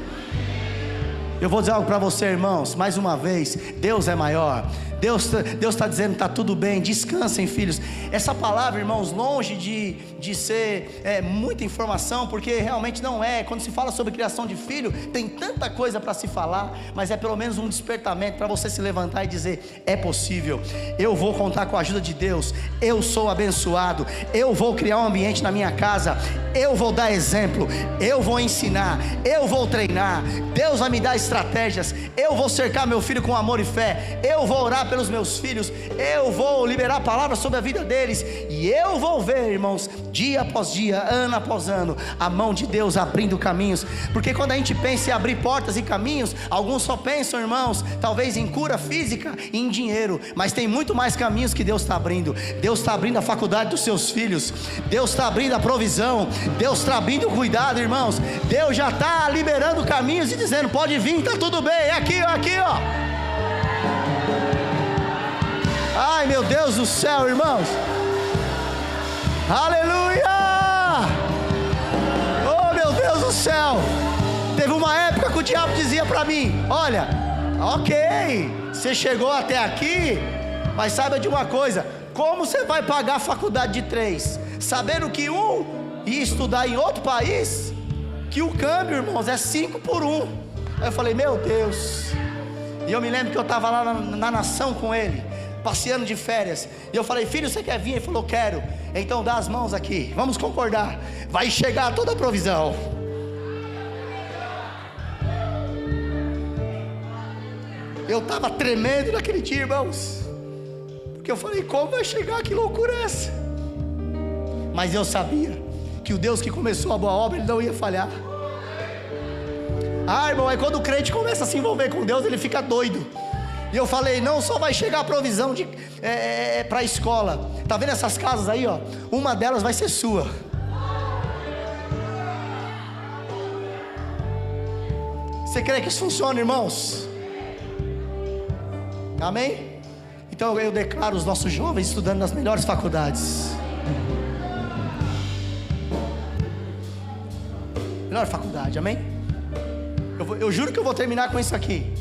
Eu vou dizer algo para você, irmãos, mais uma vez: Deus é maior. Deus está dizendo: está tudo bem, descansem, filhos. Essa palavra, irmãos, longe de ser muita informação, porque realmente não é. Quando se fala sobre criação de filho, tem tanta coisa para se falar, mas é pelo menos um despertamento para você se levantar e dizer: é possível, eu vou contar com a ajuda de Deus, eu sou abençoado, eu vou criar um ambiente na minha casa, eu vou dar exemplo, eu vou ensinar, eu vou treinar, Deus vai me dar estratégias, eu vou cercar meu filho com amor e fé, eu vou orar pelos meus filhos, eu vou liberar palavras sobre a vida deles, e eu vou ver, irmãos, dia após dia, ano após ano, a mão de Deus abrindo caminhos. Porque quando a gente pensa em abrir portas e caminhos, alguns só pensam, irmãos, talvez em cura física e em dinheiro, mas tem muito mais caminhos que Deus está abrindo. Deus está abrindo a faculdade dos seus filhos, Deus está abrindo a provisão, Deus está abrindo o cuidado, irmãos. Deus já está liberando caminhos e dizendo: pode vir, está tudo bem, é aqui, ó, aqui, ó. Ai, meu Deus do céu, irmãos, aleluia, oh meu Deus do céu. Teve uma época que o diabo dizia para mim: olha, ok, você chegou até aqui, mas saiba de uma coisa, como você vai pagar a faculdade de 3, sabendo que um ia estudar em outro país, que o câmbio, irmãos, é 5 por 1. Aí eu falei: meu Deus. E eu me lembro que eu estava lá na nação com ele, passeando de férias, e eu falei: filho, você quer vir? Ele falou: quero. Então dá as mãos aqui, vamos concordar, vai chegar toda a provisão. Eu estava tremendo naquele dia, irmãos, porque eu falei: como vai chegar? Que loucura é essa? Mas eu sabia que o Deus que começou a boa obra, Ele não ia falhar. Ah, irmão, aí quando o crente começa a se envolver com Deus, ele fica doido. E eu falei: não só vai chegar a provisão para a escola. Tá vendo essas casas aí, ó? Uma delas vai ser sua. Você crê que isso funciona, irmãos? Amém? Então eu declaro os nossos jovens estudando nas melhores faculdades. Melhor faculdade, amém? Eu juro que eu vou terminar com isso aqui.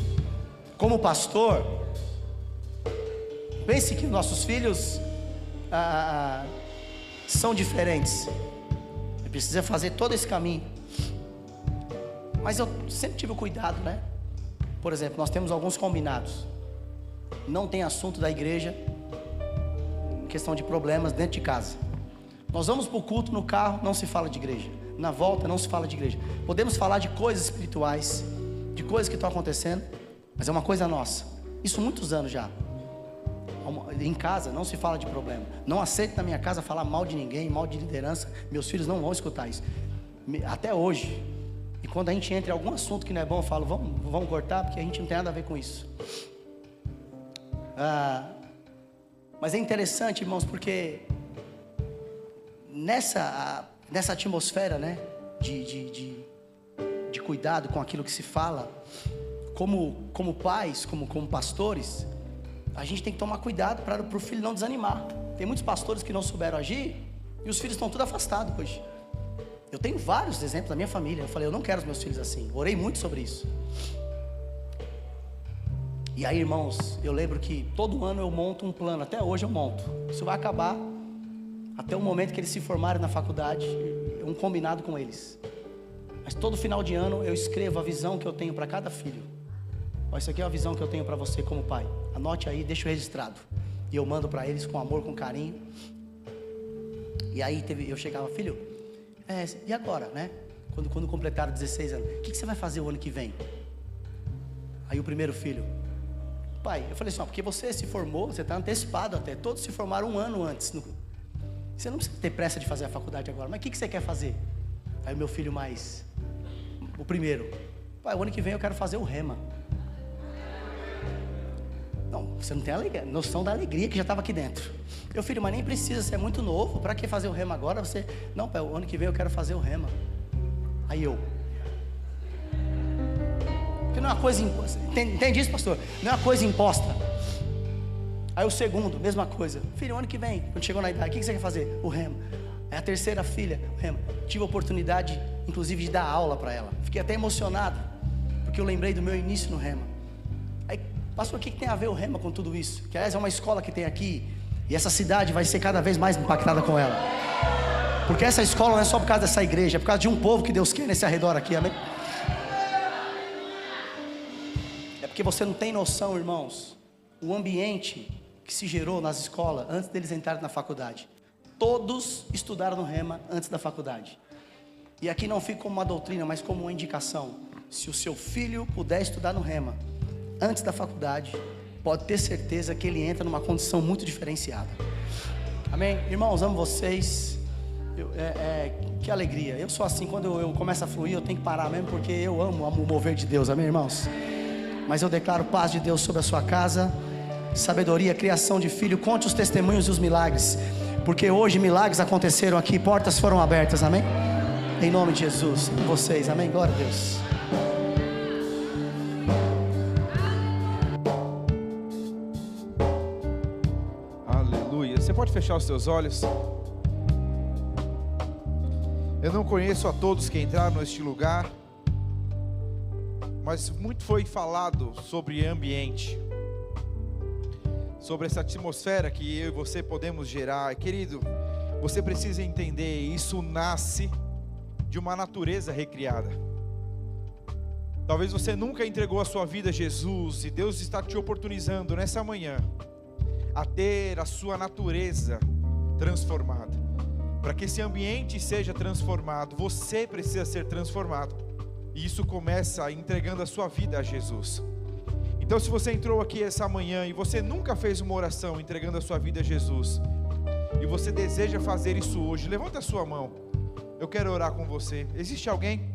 Como pastor, pense que nossos filhos são diferentes. Precisa fazer todo esse caminho. Mas eu sempre tive o cuidado, né? Por exemplo, nós temos alguns combinados. Não tem assunto da igreja, questão de problemas dentro de casa. Nós vamos para o culto no carro, não se fala de igreja. Na volta não se fala de igreja. Podemos falar de coisas espirituais, de coisas que estão acontecendo, mas é uma coisa nossa. Isso muitos anos já. Em casa não se fala de problema. Não aceito na minha casa falar mal de ninguém, mal de liderança. Meus filhos não vão escutar isso. Até hoje. E quando a gente entra em algum assunto que não é bom, eu falo: vamos cortar, porque a gente não tem nada a ver com isso. Mas é interessante, irmãos, porque nessa atmosfera, né, de cuidado com aquilo que se fala, como pais, como pastores, a gente tem que tomar cuidado para o filho não desanimar. Tem muitos pastores que não souberam agir e os filhos estão tudo afastados hoje. Eu tenho vários exemplos da minha família. Eu falei: eu não quero os meus filhos assim. Orei muito sobre isso. E aí, irmãos, eu lembro que todo ano eu monto um plano. Até hoje eu monto. Isso vai acabar até o momento que eles se formarem na faculdade. É um combinado com eles. Mas todo final de ano eu escrevo a visão que eu tenho para cada filho. Ó, isso aqui é a visão que eu tenho para você como pai. Anote aí, deixa registrado. E eu mando para eles com amor, com carinho. E aí eu chegava: filho, e agora, né? Quando completaram 16 anos, o que você vai fazer o ano que vem? Aí o primeiro filho: pai, eu falei assim: porque você se formou, você está antecipado até. Todos se formaram um ano antes. Você não precisa ter pressa de fazer a faculdade agora. Mas o que você quer fazer? Aí o meu filho o primeiro: pai, o ano que vem eu quero fazer o rema. Não, você não tem noção da alegria que já estava aqui dentro. Meu filho: mas nem precisa, você é muito novo, para que fazer o rema agora? Não, pai, o ano que vem eu quero fazer o rema. Aí porque não é uma coisa imposta. Entende isso, pastor? Não é uma coisa imposta. Aí o segundo, mesma coisa: filho, o ano que vem, quando chegou na idade, o que você quer fazer? O rema. Aí a terceira filha: o rema. Tive a oportunidade, inclusive, de dar aula para ela. Fiquei até emocionado, porque eu lembrei do meu início no rema. Aí, pastor, o que tem a ver o rema com tudo isso? Que aliás é uma escola que tem aqui, e essa cidade vai ser cada vez mais impactada com ela. Porque essa escola não é só por causa dessa igreja, é por causa de um povo que Deus quer nesse arredor aqui, amém? É porque você não tem noção, irmãos, o ambiente que se gerou nas escolas antes deles entrarem na faculdade. Todos estudaram no rema antes da faculdade. E aqui não fica como uma doutrina, mas como uma indicação. Se o seu filho puder estudar no Rema antes da faculdade, pode ter certeza que ele entra numa condição muito diferenciada. Amém? Irmãos, amo vocês. Que alegria. Eu sou assim, quando eu começo a fluir, eu tenho que parar mesmo, porque eu amo o mover de Deus. Amém, irmãos? Mas eu declaro paz de Deus sobre a sua casa, sabedoria, criação de filho. Conte os testemunhos e os milagres, porque hoje milagres aconteceram aqui, portas foram abertas. Amém? Em nome de Jesus, vocês. Amém? Glória a Deus. Aleluia. Você pode fechar os seus olhos? Eu não conheço a todos que entraram neste lugar, mas muito foi falado sobre ambiente, sobre essa atmosfera que eu e você podemos gerar. Querido, você precisa entender, isso nasce de uma natureza recriada. Talvez você nunca entregou a sua vida a Jesus, e Deus está te oportunizando nessa manhã a ter a sua natureza transformada. Para que esse ambiente seja transformado, você precisa ser transformado. E isso começa entregando a sua vida a Jesus. Então, se você entrou aqui essa manhã e você nunca fez uma oração entregando a sua vida a Jesus, e você deseja fazer isso hoje, levanta a sua mão. Eu quero orar com você. Existe alguém?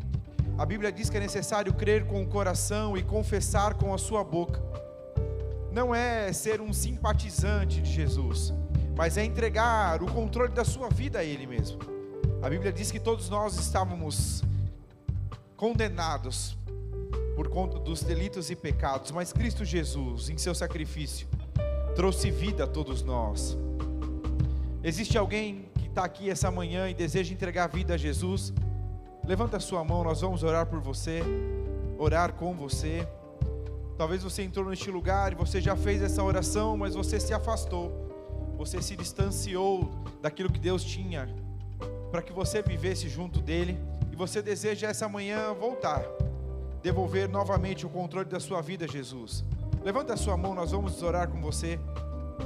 A Bíblia diz que é necessário crer com o coração e confessar com a sua boca. Não é ser um simpatizante de Jesus, mas é entregar o controle da sua vida a Ele mesmo. A Bíblia diz que todos nós estávamos condenados por conta dos delitos e pecados, mas Cristo Jesus, em seu sacrifício, trouxe vida a todos nós. Existe alguém que está aqui essa manhã e deseja entregar a vida a Jesus? Levanta a sua mão, nós vamos orar por você, orar com você. Talvez você entrou neste lugar e você já fez essa oração, mas você se afastou. Você se distanciou daquilo que Deus tinha para que você vivesse junto dele, e você deseja essa manhã voltar, devolver novamente o controle da sua vida a Jesus. Levanta a sua mão, nós vamos orar com você.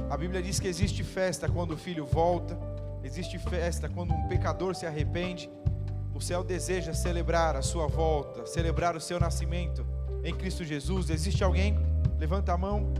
A Bíblia diz que existe festa quando o filho volta, existe festa quando um pecador se arrepende. O céu deseja celebrar a sua volta, celebrar o seu nascimento em Cristo Jesus. Existe alguém? Levanta a mão.